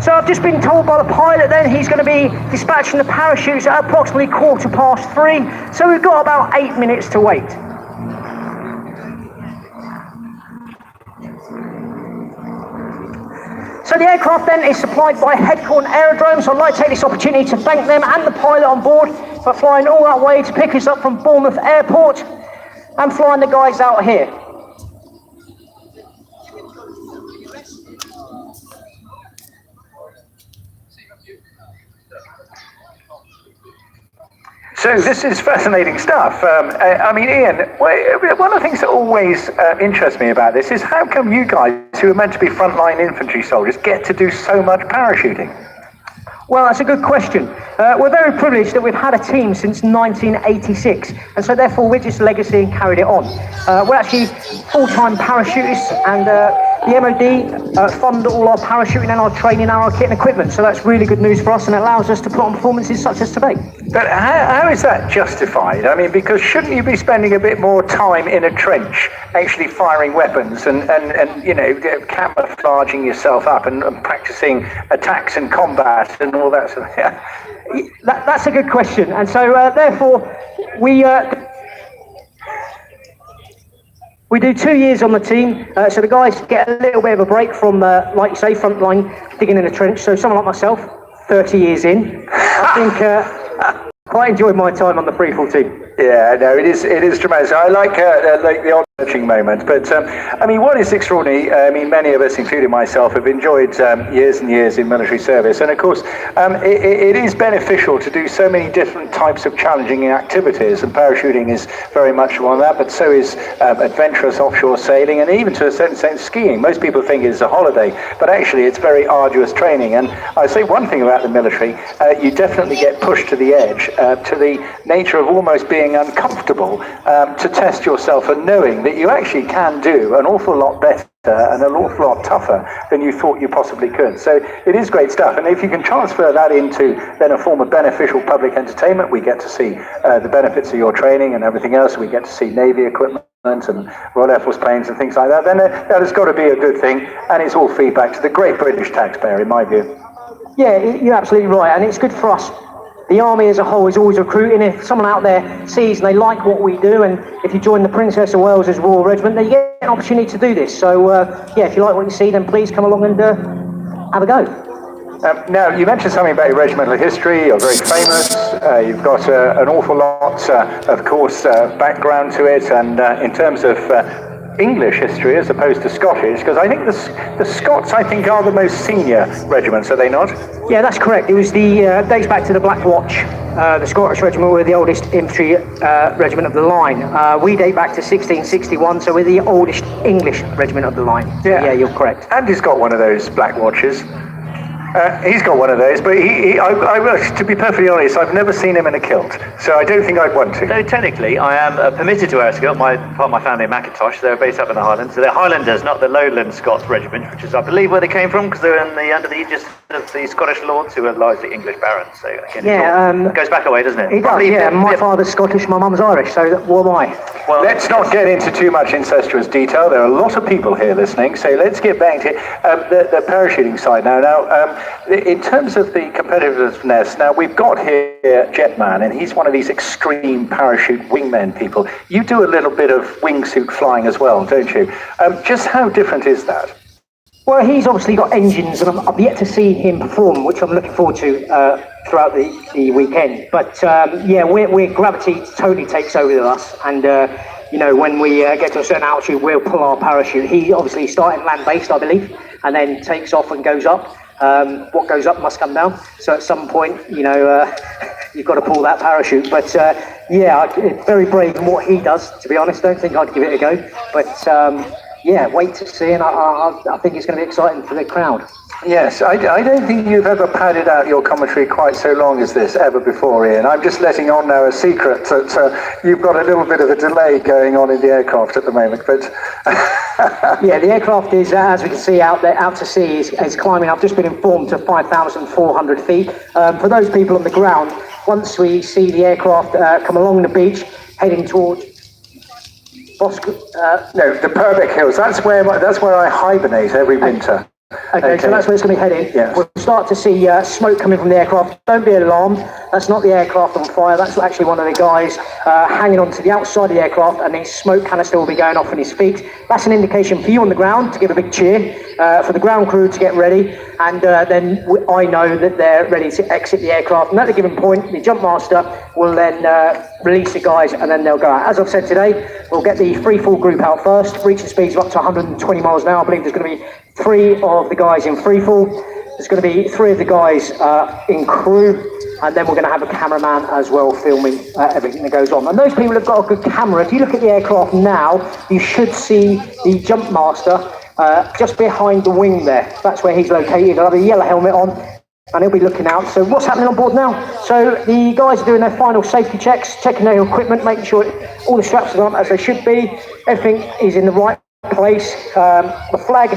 So I've just been told by the pilot then he's going to be dispatching the parachutes at approximately 3:15. So we've got about 8 minutes to wait. So the aircraft then is supplied by Headcorn Aerodrome, so I'd like to take this opportunity to thank them and the pilot on board for flying all that way to pick us up from Bournemouth Airport and flying the guys out here. So this is fascinating stuff. I mean, Ian, one of the things that always interests me about this is how come you guys, who are meant to be frontline infantry soldiers, get to do so much parachuting? Well, that's a good question. We're very privileged that we've had a team since 1986, and so therefore we're just legacy and carried it on. We're actually full-time parachutists, and the MOD fund all our parachuting and our training and our kit and equipment, so that's really good news for us and it allows us to put on performances such as today. But how is that justified? I mean, because shouldn't you be spending a bit more time in a trench actually firing weapons and you know, camouflaging yourself up and practicing attacks and combat and all that sort of thing? That's a good question, and so therefore we do 2 years on the team, so the guys get a little bit of a break from, like you say, frontline digging in a trench. So someone like myself, 30 years in, I think quite enjoyed my time on the free fall team. Yeah, no, it is tremendous. I like the odd searching moment, but I mean, what is extraordinary? I mean, many of us, including myself, have enjoyed years and years in military service, and of course, it is beneficial to do so many different types of challenging activities, and parachuting is very much one of that. But so is adventurous offshore sailing, and even to a certain extent skiing. Most people think it's a holiday, but actually, it's very arduous training. And I say one thing about the military: you definitely get pushed to the edge, to the nature of almost being uncomfortable, to test yourself and knowing that you actually can do an awful lot better and an awful lot tougher than you thought you possibly could. So it is great stuff, and if you can transfer that into then a form of beneficial public entertainment, we get to see the benefits of your training and everything else. We get to see Navy equipment and Royal Air Force planes and things like that. Then that has got to be a good thing, and it's all feedback to the great British taxpayer, in my view. Yeah, you're absolutely right, and it's good for us. The Army as a whole is always recruiting. If someone out there sees and they like what we do, and if you join the Princess of Wales's Royal Regiment, then you get an opportunity to do this. So, yeah, if you like what you see, then please come along and have a go. Now, you mentioned something about your regimental history. You're very famous. You've got an awful lot, of course, background to it. And in terms of English history as opposed to Scottish, because I think the Scots, I think, are the most senior regiments, are they not? Yeah, that's correct. It was the dates back to the Black Watch. The Scottish regiment were the oldest infantry regiment of the line. We date back to 1661, so we're the oldest English regiment of the line. Yeah, you're correct. Andy's got one of those Black Watches. He's got one of those, but to be perfectly honest, I've never seen him in a kilt, so I don't think I'd want to. So technically, I am permitted to wear a kilt. Part of my family are Macintosh. They're based up in the Highlands. So they're Highlanders, not the Lowland Scots Regiment, which is, I believe, where they came from, because they're under the aegis of the Scottish lords, who are largely English barons. So again, it goes back a way, doesn't it? It does, yeah. My father's Scottish, my mum's Irish, so what am I? Well, let's not get into too much incestuous detail. There are a lot of people here listening, so let's get back to the parachuting side now. In terms of the competitiveness, now we've got here Jetman, and he's one of these extreme parachute wingmen people. You do a little bit of wingsuit flying as well, don't you? Just how different is that? Well, he's obviously got engines, and I've yet to see him perform, which I'm looking forward to throughout the weekend. But yeah, we're gravity totally takes over with us, and you know, when we get to a certain altitude, we'll pull our parachute. He obviously started land-based, I believe, and then takes off and goes up. What goes up must come down. So at some point, you know, you've got to pull that parachute. But yeah, it's very brave in what he does, to be honest. Don't think I'd give it a go. But yeah, wait to see, and I think it's going to be exciting for the crowd. Yes, I don't think you've ever padded out your commentary quite so long as this ever before, Ian. I'm just letting on now a secret that you've got a little bit of a delay going on in the aircraft at the moment. But yeah, the aircraft is, as we can see out there, out to sea, is climbing. I've just been informed to 5,400 feet. For those people on the ground, once we see the aircraft come along the beach, heading towards no, the Purbeck Hills. That's where I hibernate every winter. Okay, so that's where it's going to be heading. Yes. We'll start to see smoke coming from the aircraft. Don't be alarmed. That's not the aircraft on fire. That's actually one of the guys hanging on to the outside of the aircraft, and his smoke canister will be going off in his feet. That's an indication for you on the ground to give a big cheer, for the ground crew to get ready, and then I know that they're ready to exit the aircraft. And at a given point, the jump master will then release the guys, and then they'll go out. As I've said today, we'll get the free fall group out first, reaching speeds of up to 120 miles an hour. I believe there's going to be 3 of the guys in free fall. There's going to be 3 of the guys in crew, and then we're going to have a cameraman as well filming everything that goes on. And those people have got a good camera. If you look at the aircraft now, you should see the jump master just behind the wing there. That's where he's located. He'll have a yellow helmet on, and he'll be looking out. So what's happening on board now? So the guys are doing their final safety checks, checking their equipment, making sure all the straps are on as they should be. Everything is in the right place. The flag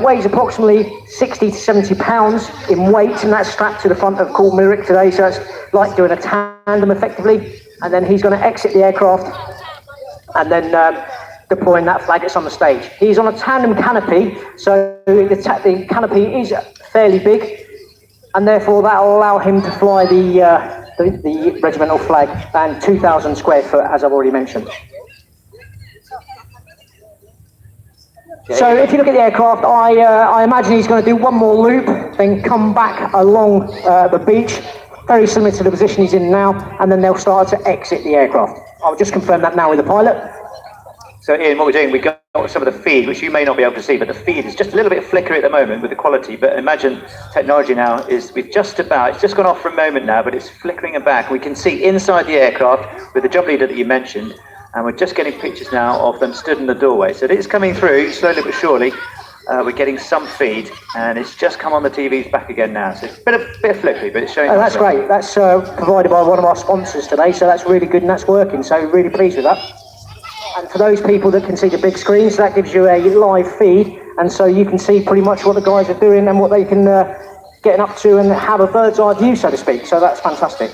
weighs approximately 60 to 70 pounds in weight, and that's strapped to the front of Court Myrick today, so it's like doing a tandem effectively. And then he's going to exit the aircraft and then deploying that flag that's on the stage. He's on a tandem canopy, so the canopy is fairly big, and therefore that will allow him to fly the regimental flag and 2,000 square foot, as I've already mentioned. So if you look at the aircraft, I imagine he's going to do one more loop, then come back along the beach, very similar to the position he's in now, and then they'll start to exit the aircraft. I'll just confirm that now with the pilot. So Ian, what we're doing, we've got some of the feed, which you may not be able to see, but the feed is just a little bit flickery at the moment with the quality. But imagine technology now is it's just gone off for a moment now, but it's flickering it back. We can see inside the aircraft with the jump leader that you mentioned, and we're just getting pictures now of them stood in the doorway. So it is coming through slowly but surely. We're getting some feed, and it's just come on the TVs back again now. So it's a bit of flickery, but it's showing. Oh, that's great. That's provided by one of our sponsors today, so that's really good and that's working. So really pleased with that. And for those people that can see the big screens, that gives you a live feed, and so you can see pretty much what the guys are doing and what they can get up to, and have a bird's eye view, so to speak. So that's fantastic.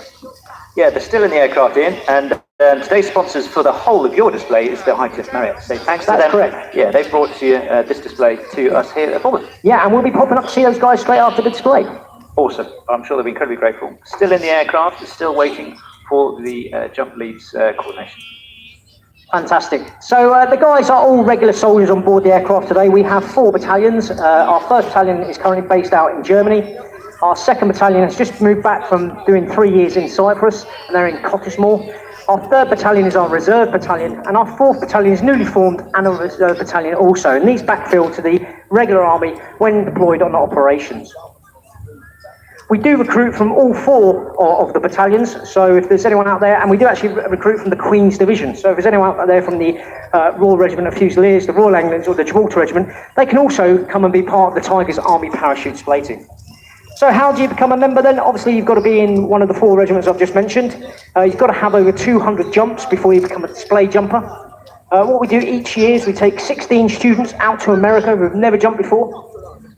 Yeah, they're still in the aircraft, Ian, and today's sponsors for the whole of your display is the High Cliff Marriott. So thanks to them. That's correct. Yeah, they've brought this display to us here at Bournemouth. Yeah, and we'll be popping up to see those guys straight after the display. Awesome. I'm sure they'll be incredibly grateful. Still in the aircraft, still waiting for the jump leads coordination. Fantastic. So the guys are all regular soldiers on board the aircraft today. We have 4 battalions. Our first battalion is currently based out in Germany. Our second battalion has just moved back from doing 3 years in Cyprus, and they're in Cottesmore. Our 3rd battalion is our reserve battalion, and our 4th battalion is newly formed and a reserve battalion also, and these backfill to the regular army when deployed on operations. We do recruit from all 4 of the battalions, so if there's anyone out there, and we do actually recruit from the Queen's Division, so if there's anyone out there from the Royal Regiment of Fusiliers, the Royal Anglians or the Gibraltar Regiment, they can also come and be part of the Tigers Army Parachute Splating. So how do you become a member then? Obviously you've got to be in one of the 4 regiments I've just mentioned. You've got to have over 200 jumps before you become a display jumper. What we do each year is we take 16 students out to America who've never jumped before.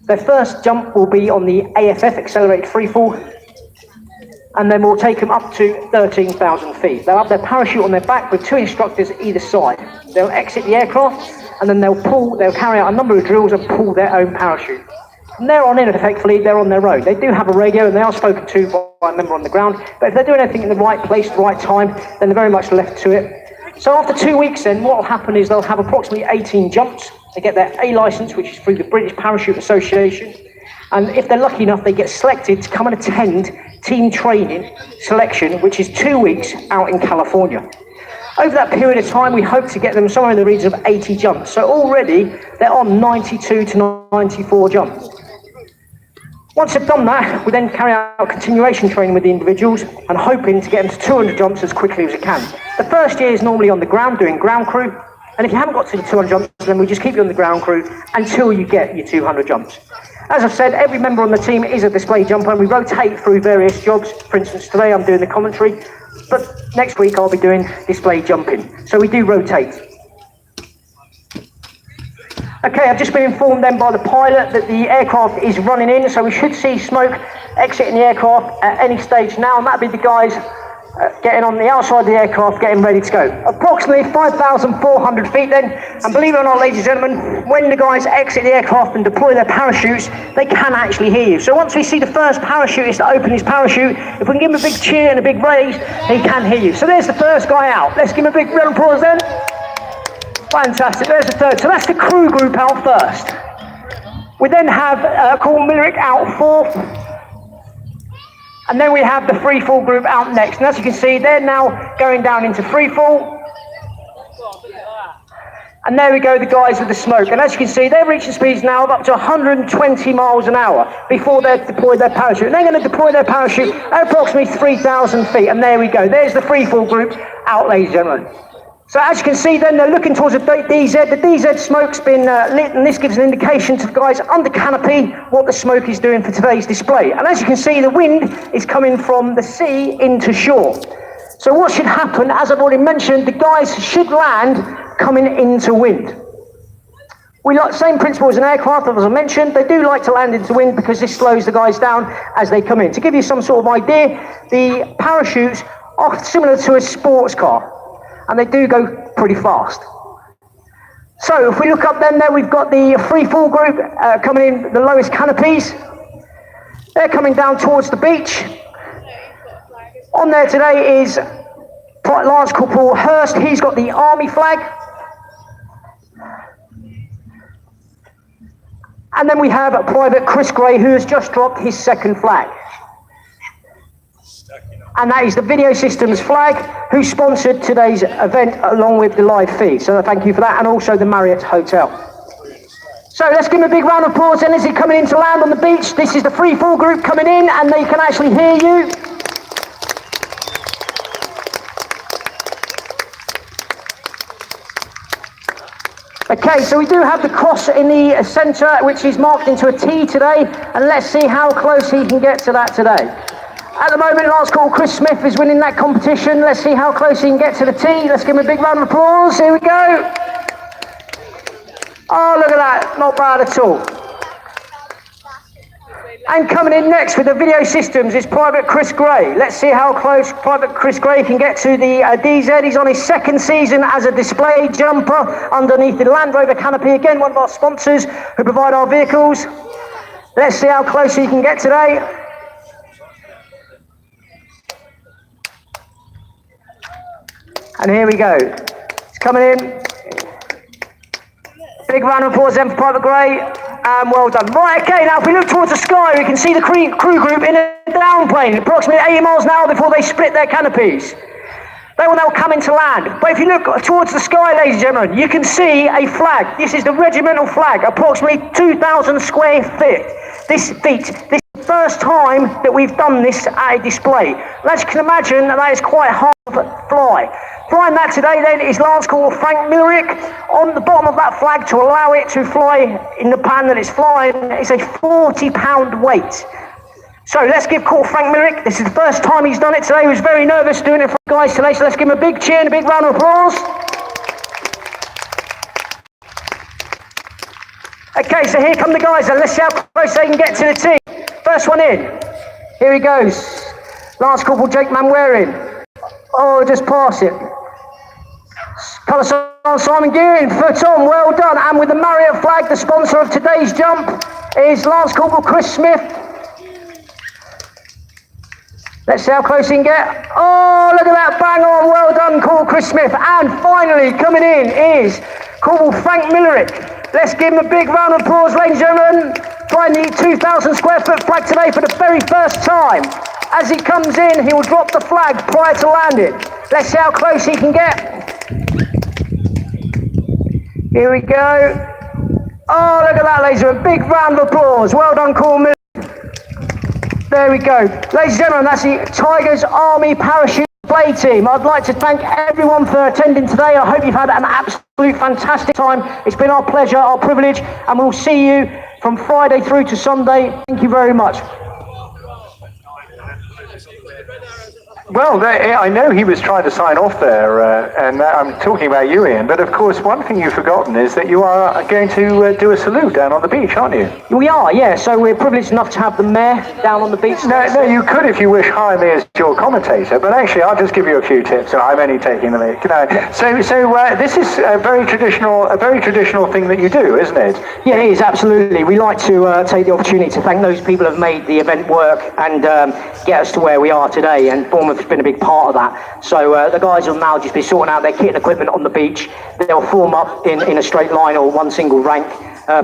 Their first jump will be on the AFF, Accelerated Freefall, and then we'll take them up to 13,000 feet. They'll have their parachute on their back with 2 instructors either side. They'll exit the aircraft, and then they'll carry out a number of drills and pull their own parachute. From there on in, effectively, they're on their own. They do have a radio, and they are spoken to by a member on the ground, but if they're doing everything in the right place, the right time, then they're very much left to it. So after 2 weeks then, what will happen is they'll have approximately 18 jumps. They get their A licence, which is through the British Parachute Association. And if they're lucky enough, they get selected to come and attend team training selection, which is 2 weeks out in California. Over that period of time, we hope to get them somewhere in the region of 80 jumps. So already, they're on 92 to 94 jumps. Once they've done that, we then carry out continuation training with the individuals and hoping to get them to 200 jumps as quickly as we can. The first year is normally on the ground, doing ground crew. And if you haven't got to the 200 jumps, then we just keep you on the ground crew until you get your 200 jumps. As I've said, every member on the team is a display jumper, and we rotate through various jobs. For instance, today I'm doing the commentary, but next week I'll be doing display jumping. So we do rotate. Okay, I've just been informed then by the pilot that the aircraft is running in, so we should see smoke exiting the aircraft at any stage now, and that'll be the guys getting on the outside of the aircraft, getting ready to go. Approximately 5,400 feet then, and believe it or not, ladies and gentlemen, when the guys exit the aircraft and deploy their parachutes, they can actually hear you. So once we see the first parachutist open his parachute, if we can give him a big cheer and a big raise, he can hear you. So there's the first guy out. Let's give him a big round of applause then. Fantastic, there's the third. So that's the crew group out first. We then have Corporal Millerick out fourth. And then we have the free fall group out next. And as you can see, they're now going down into free fall. And there we go, the guys with the smoke. And as you can see, they're reaching speeds now of up to 120 miles an hour before they've deployed their parachute. And they're going to deploy their parachute at approximately 3,000 feet. And there we go. There's the free fall group out, ladies and gentlemen. So as you can see then, they're looking towards the DZ. The DZ smoke's been lit, and this gives an indication to the guys under canopy what the smoke is doing for today's display. And as you can see, the wind is coming from the sea into shore. So what should happen, as I've already mentioned, the guys should land coming into wind. We like the same principle as an aircraft, as I mentioned. They do like to land into wind because this slows the guys down as they come in. To give you some sort of idea, the parachutes are similar to a sports car, and they do go pretty fast. So if we look up then there, we've got the free fall group coming in the lowest canopies. They're coming down towards the beach. On there today is Lance Corporal Hurst. He's got the army flag. And then we have Private Chris Gray, who has just dropped his second flag. And that is the Video Systems flag, who sponsored today's event along with the live feed. So thank you for that, and also the Marriott Hotel. So let's give him a big round of applause then as he's coming in to land on the beach. This is the free fall group coming in, and they can actually hear you. Okay, so we do have the cross in the centre, which is marked into a T today, and let's see how close he can get to that today. At the moment, Lance Corporal Chris Smith is winning that competition. Let's see how close he can get to the T. Let's give him a big round of applause. Here we go. Oh, look at that. Not bad at all. And coming in next with the Video Systems is Private Chris Gray. Let's see how close Private Chris Gray can get to the DZ. He's on his second season as a display jumper underneath the Land Rover canopy. Again, one of our sponsors who provide our vehicles. Let's see how close he can get today. And here we go. It's coming in. Big round of applause then for Private Gray. And well done. Right, okay, now if we look towards the sky, we can see the crew group in a downplane, approximately 80 miles an hour before they split their canopies. They will now come into land. But if you look towards the sky, ladies and gentlemen, you can see a flag. This is the regimental flag, approximately 2,000 square feet. This is the first time that we've done this at a display. And as you can imagine, that is quite hard to fly. Flying that today then is Lance Corporal Frank Millerick. On the bottom of that flag to allow it to fly in the pan that it's flying, it's a 40-pound weight. So let's give Corporal Frank Millerick, this is the first time he's done it today. He was very nervous doing it for the guys today, so let's give him a big cheer and a big round of applause. Okay, so here come the guys, and let's see how close they can get to the team. First one in. Here he goes. Lance Corporal Jake Manwaring. Oh, just pass it. Colour Sergeant Simon Gearing, foot on, well done. And with the Marriott flag, the sponsor of today's jump is Lance Corporal Chris Smith. Let's see how close he can get. Oh, look at that, bang on, well done, Corporal Chris Smith. And finally, coming in is Corporal Frank Millerick. Let's give him a big round of applause, ladies and gentlemen. Flying the 2,000 square foot flag today for the very first time. As he comes in, he will drop the flag prior to landing. Let's see how close he can get. Here we go. Oh, look at that, ladies and gentlemen. Big round of applause. Well done, Corporal Millerick. There we go. Ladies and gentlemen, that's the Tigers Army Parachute Play Team. I'd like to thank everyone for attending today. I hope you've had an absolute fantastic time. It's been our pleasure, our privilege, and we'll see you from Friday through to Sunday. Thank you very much. Well, I know he was trying to sign off there, and I'm talking about you, Ian, but of course one thing you've forgotten is that you are going to do a salute down on the beach, aren't you? We are, yeah, so we're privileged enough to have the mayor down on the beach. No, you could if you wish hire me as your commentator, but actually I'll just give you a few tips, and I'm only taking the lead. So this is a very traditional thing that you do, isn't it? Yeah, it is, absolutely. We like to take the opportunity to thank those people who have made the event work and get us to where we are today, and Bournemouth has been a big part of that. So the guys will now just be sorting out their kit and equipment on the beach. They'll form up in a straight line or one single rank,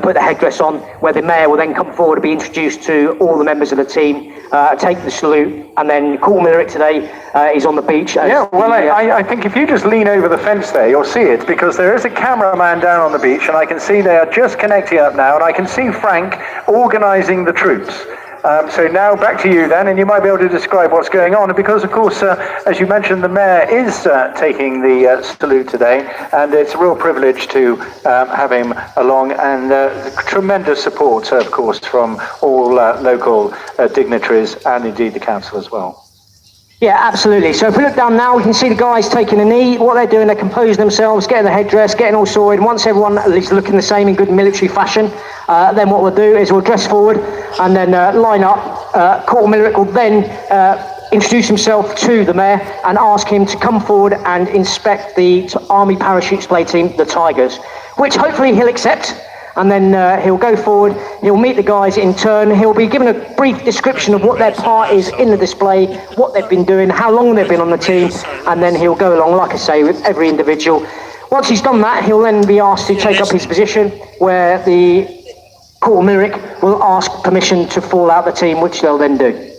put the headdress on, where the mayor will then come forward and be introduced to all the members of the team, take the salute, and then Corporal Millerick today is on the beach. Yeah, well, I think if you just lean over the fence there, you'll see it, because there is a cameraman down on the beach, and I can see they are just connecting up now, and I can see Frank organising the troops. So now back to you then, and you might be able to describe what's going on. And because, of course, as you mentioned, the mayor is taking the salute today, and it's a real privilege to have him along, and tremendous support, of course, from all local dignitaries and indeed the council as well. Yeah, absolutely. So if we look down now, we can see the guys taking a knee. What they're doing, they're composing themselves, getting the headdress, getting all sorted. Once everyone is looking the same in good military fashion, then what we'll do is we'll dress forward and then line up. Corporal Millerick will then introduce himself to the mayor and ask him to come forward and inspect the Army Parachute Display Team, the Tigers, which hopefully he'll accept. And then he'll go forward, he'll meet the guys in turn, he'll be given a brief description of what their part is in the display, what they've been doing, how long they've been on the team, and then he'll go along, like I say, with every individual. Once he's done that, he'll then be asked to take up his position, where the Corporal Millerick will ask permission to fall out the team, which they'll then do.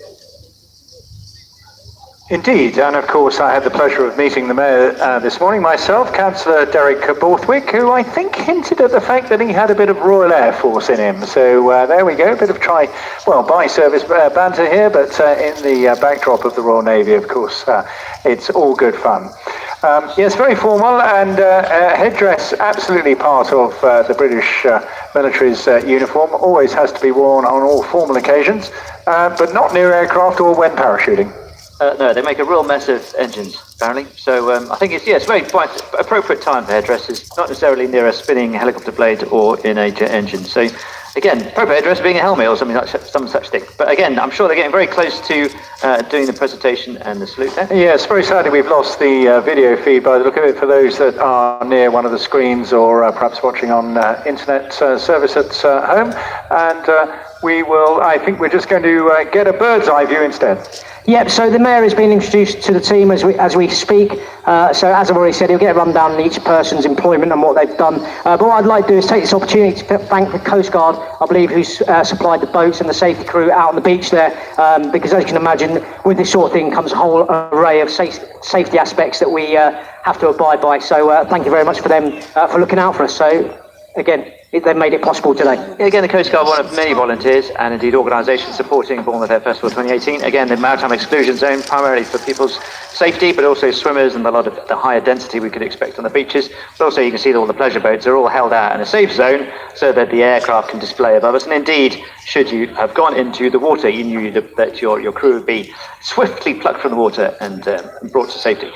Indeed, and of course I had the pleasure of meeting the mayor this morning myself, Councillor Derek Borthwick, who I think hinted at the fact that he had a bit of Royal Air Force in him. So there we go, a bit of by-service banter here, but in the backdrop of the Royal Navy, of course, it's all good fun. Yes, very formal, and headdress absolutely part of the British military's uniform, always has to be worn on all formal occasions, but not near aircraft or when parachuting. No, they make a real mess of engines, apparently. So I think it's very quite appropriate time for headdresses, not necessarily near a spinning helicopter blade or in a jet engine. So again, appropriate headdress being a helmet or some such thing. But again, I'm sure they're getting very close to doing the presentation and the salute there. Yes, very sadly we've lost the video feed by the look of it for those that are near one of the screens or perhaps watching on internet service at home. And I think we're just going to get a bird's eye view instead. Yep, so the mayor has been introduced to the team as we speak. So as I've already said, he'll get a rundown on each person's employment and what they've done. But what I'd like to do is take this opportunity to thank the Coast Guard, I believe, who's supplied the boats and the safety crew out on the beach there. Because as you can imagine, with this sort of thing comes a whole array of safety aspects that we have to abide by. So thank you very much for them for looking out for us. So again, they made it possible today. Again, the Coast Guard, one of many volunteers and indeed organisations supporting Bournemouth Air Festival 2018. Again, the maritime exclusion zone, primarily for people's safety, but also swimmers and a lot of the higher density we could expect on the beaches. But also you can see that all the pleasure boats are all held out in a safe zone so that the aircraft can display above us. And indeed, should you have gone into the water, you knew that your crew would be swiftly plucked from the water and brought to safety.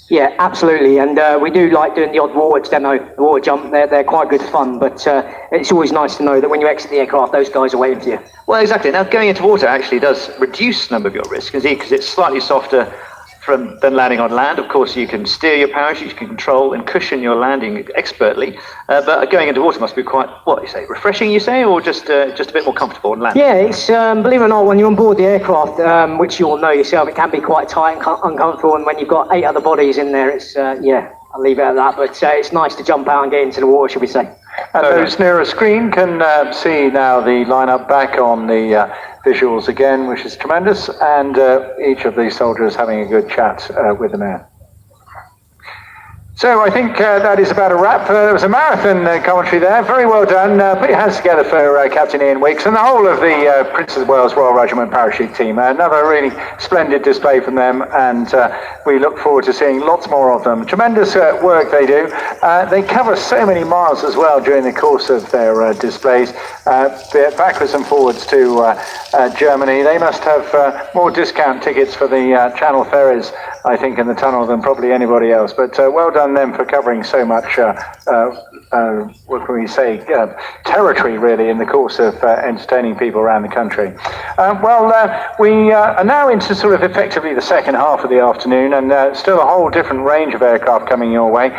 Yeah, absolutely, and we do like doing the odd water demo, the water jump. They're quite good fun, but it's always nice to know that when you exit the aircraft, those guys are waiting for you. Well, exactly. Now, going into water actually does reduce some of your risk, because it's slightly softer than landing on land. Of course, you can steer your parachute, you can control and cushion your landing expertly, but going into water must be quite, refreshing, you say, or just a bit more comfortable on land? Yeah, it's, believe it or not, when you're on board the aircraft, which you all know yourself, it can be quite tight and uncomfortable, and when you've got 8 other bodies in there, it's, I'll leave it at that, but it's nice to jump out and get into the water, shall we say. And those near a screen can see now the lineup back on the visuals again, which is tremendous, and each of these soldiers having a good chat with the mayor. So I think that is about a wrap. There was a marathon commentary there. Very well done. Put your hands together for Captain Ian Weeks and the whole of the Prince of Wales Royal Regiment parachute team. Another really splendid display from them, and we look forward to seeing lots more of them. Tremendous work they do. They cover so many miles as well during the course of their displays, backwards and forwards to Germany. They must have more discount tickets for the Channel ferries, I think, in the tunnel than probably anybody else. But well done them for covering so much, what can we say, territory really in the course of entertaining people around the country. We are now into sort of effectively the second half of the afternoon, and still a whole different range of aircraft coming your way.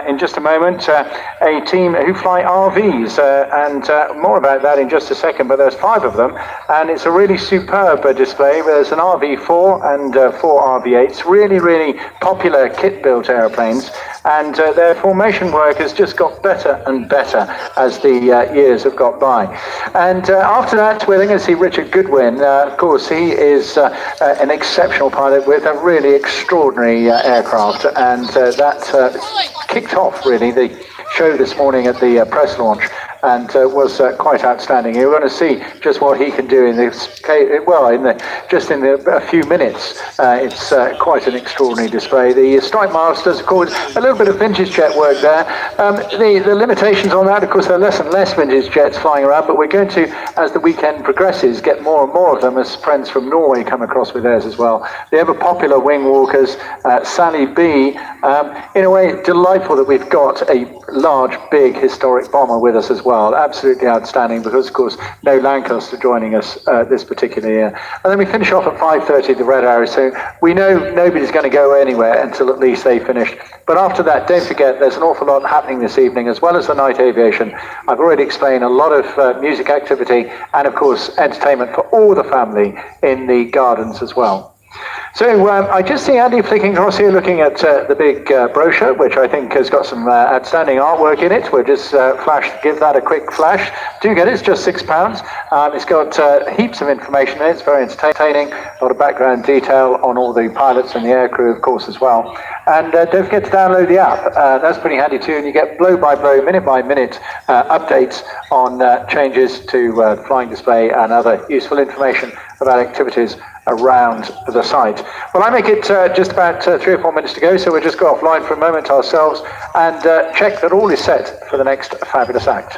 In just a moment, a team who fly RVs, and more about that in just a second, but there's 5 of them, and it's a really superb display. There's an RV4 and 4 RV8s, really popular kit-built airplanes, and their formation work has just got better and better as the years have got by. And after that, we're going to see Richard Goodwin. Of course, he is an exceptional pilot with a really extraordinary aircraft, and that kicked off really the show this morning at the press launch, and was quite outstanding. You're going to see just what he can do in this, a few minutes. It's quite an extraordinary display. The Strike Masters, of course, a little bit of vintage jet work there. The limitations on that, of course, there are less and less vintage jets flying around, but we're going to, as the weekend progresses, get more and more of them as friends from Norway come across with theirs as well. The ever popular wing walkers, Sally B. In a way, delightful that we've got a large, big, historic bomber with us as well. Absolutely outstanding, because, of course, no Lancaster joining us this particular year. And then we finish off at 5:30, the Red Arrow, so we know nobody's going to go anywhere until at least they finish. But after that, don't forget, there's an awful lot happening this evening, as well as the night aviation. I've already explained a lot of music activity and, of course, entertainment for all the family in the gardens as well. So I just see Andy flicking across here looking at the big brochure, which I think has got some outstanding artwork in it. We'll just give that a quick flash. Do get it, it's just £6. It's got heaps of information in it, it's very entertaining, a lot of background detail on all the pilots and the aircrew, of course, as well. And don't forget to download the app, that's pretty handy too, and you get blow-by-blow, minute-by-minute updates on changes to flying display and other useful information about activities around the site. Well, I make it just about 3 or 4 minutes to go, so we'll just go offline for a moment ourselves and check that all is set for the next fabulous act.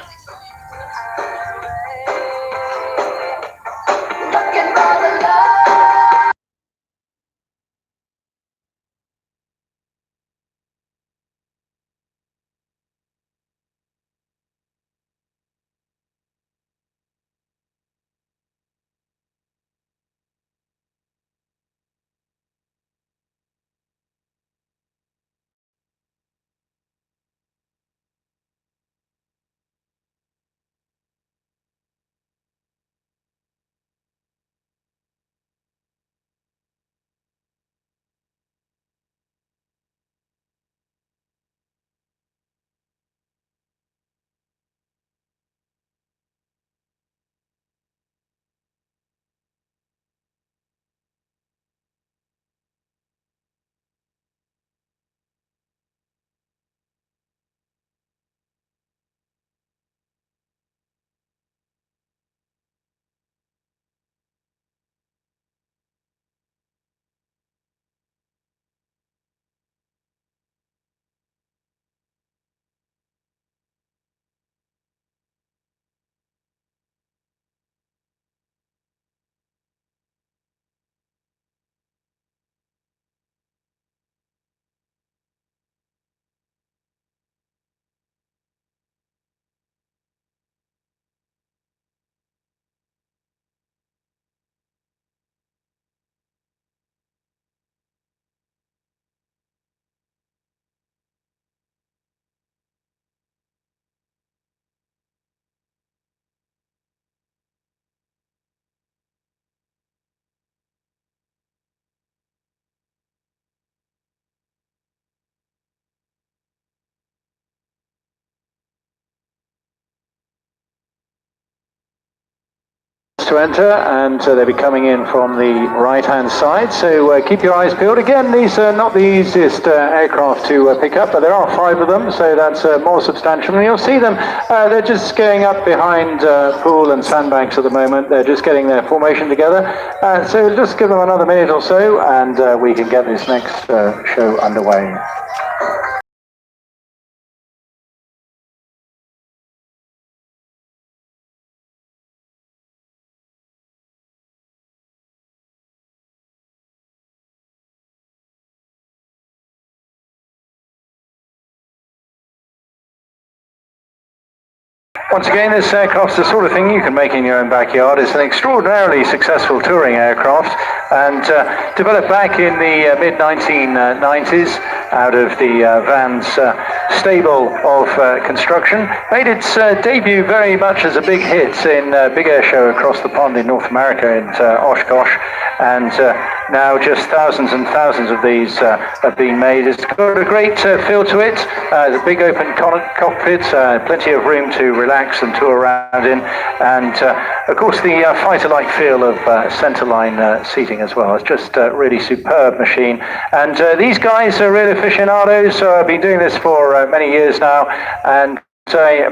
to enter, and they'll be coming in from the right-hand side, so keep your eyes peeled. Again, these are not the easiest aircraft to pick up, but there are 5 of them, so that's more substantial. And you'll see them, they're just going up behind pool and sandbanks at the moment. They're just getting their formation together, so just give them another minute or so, and we can get this next show underway. Once again, this aircraft's the sort of thing you can make in your own backyard. It's an extraordinarily successful touring aircraft, and developed back in the mid-1990s out of the Vans stable of construction. Made its debut very much as a big hit in Big Air Show across the pond in North America in Oshkosh, and now just thousands and thousands of these have been made. It's got a great feel to it, the big open cockpit, plenty of room to relax and tour around in, and of course the fighter-like feel of centerline seating as well. It's just a really superb machine, and these guys are real aficionados, so I've been doing this for many years now, and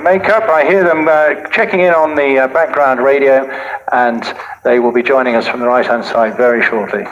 makeup, I hear them checking in on the background radio, and they will be joining us from the right-hand side very shortly.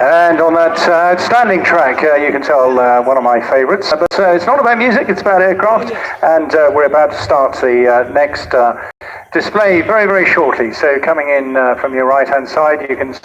And on that outstanding track, you can tell one of my favourites. But it's not about music, it's about aircraft, and we're about to start the next display very, very shortly. So coming in from your right-hand side, you can see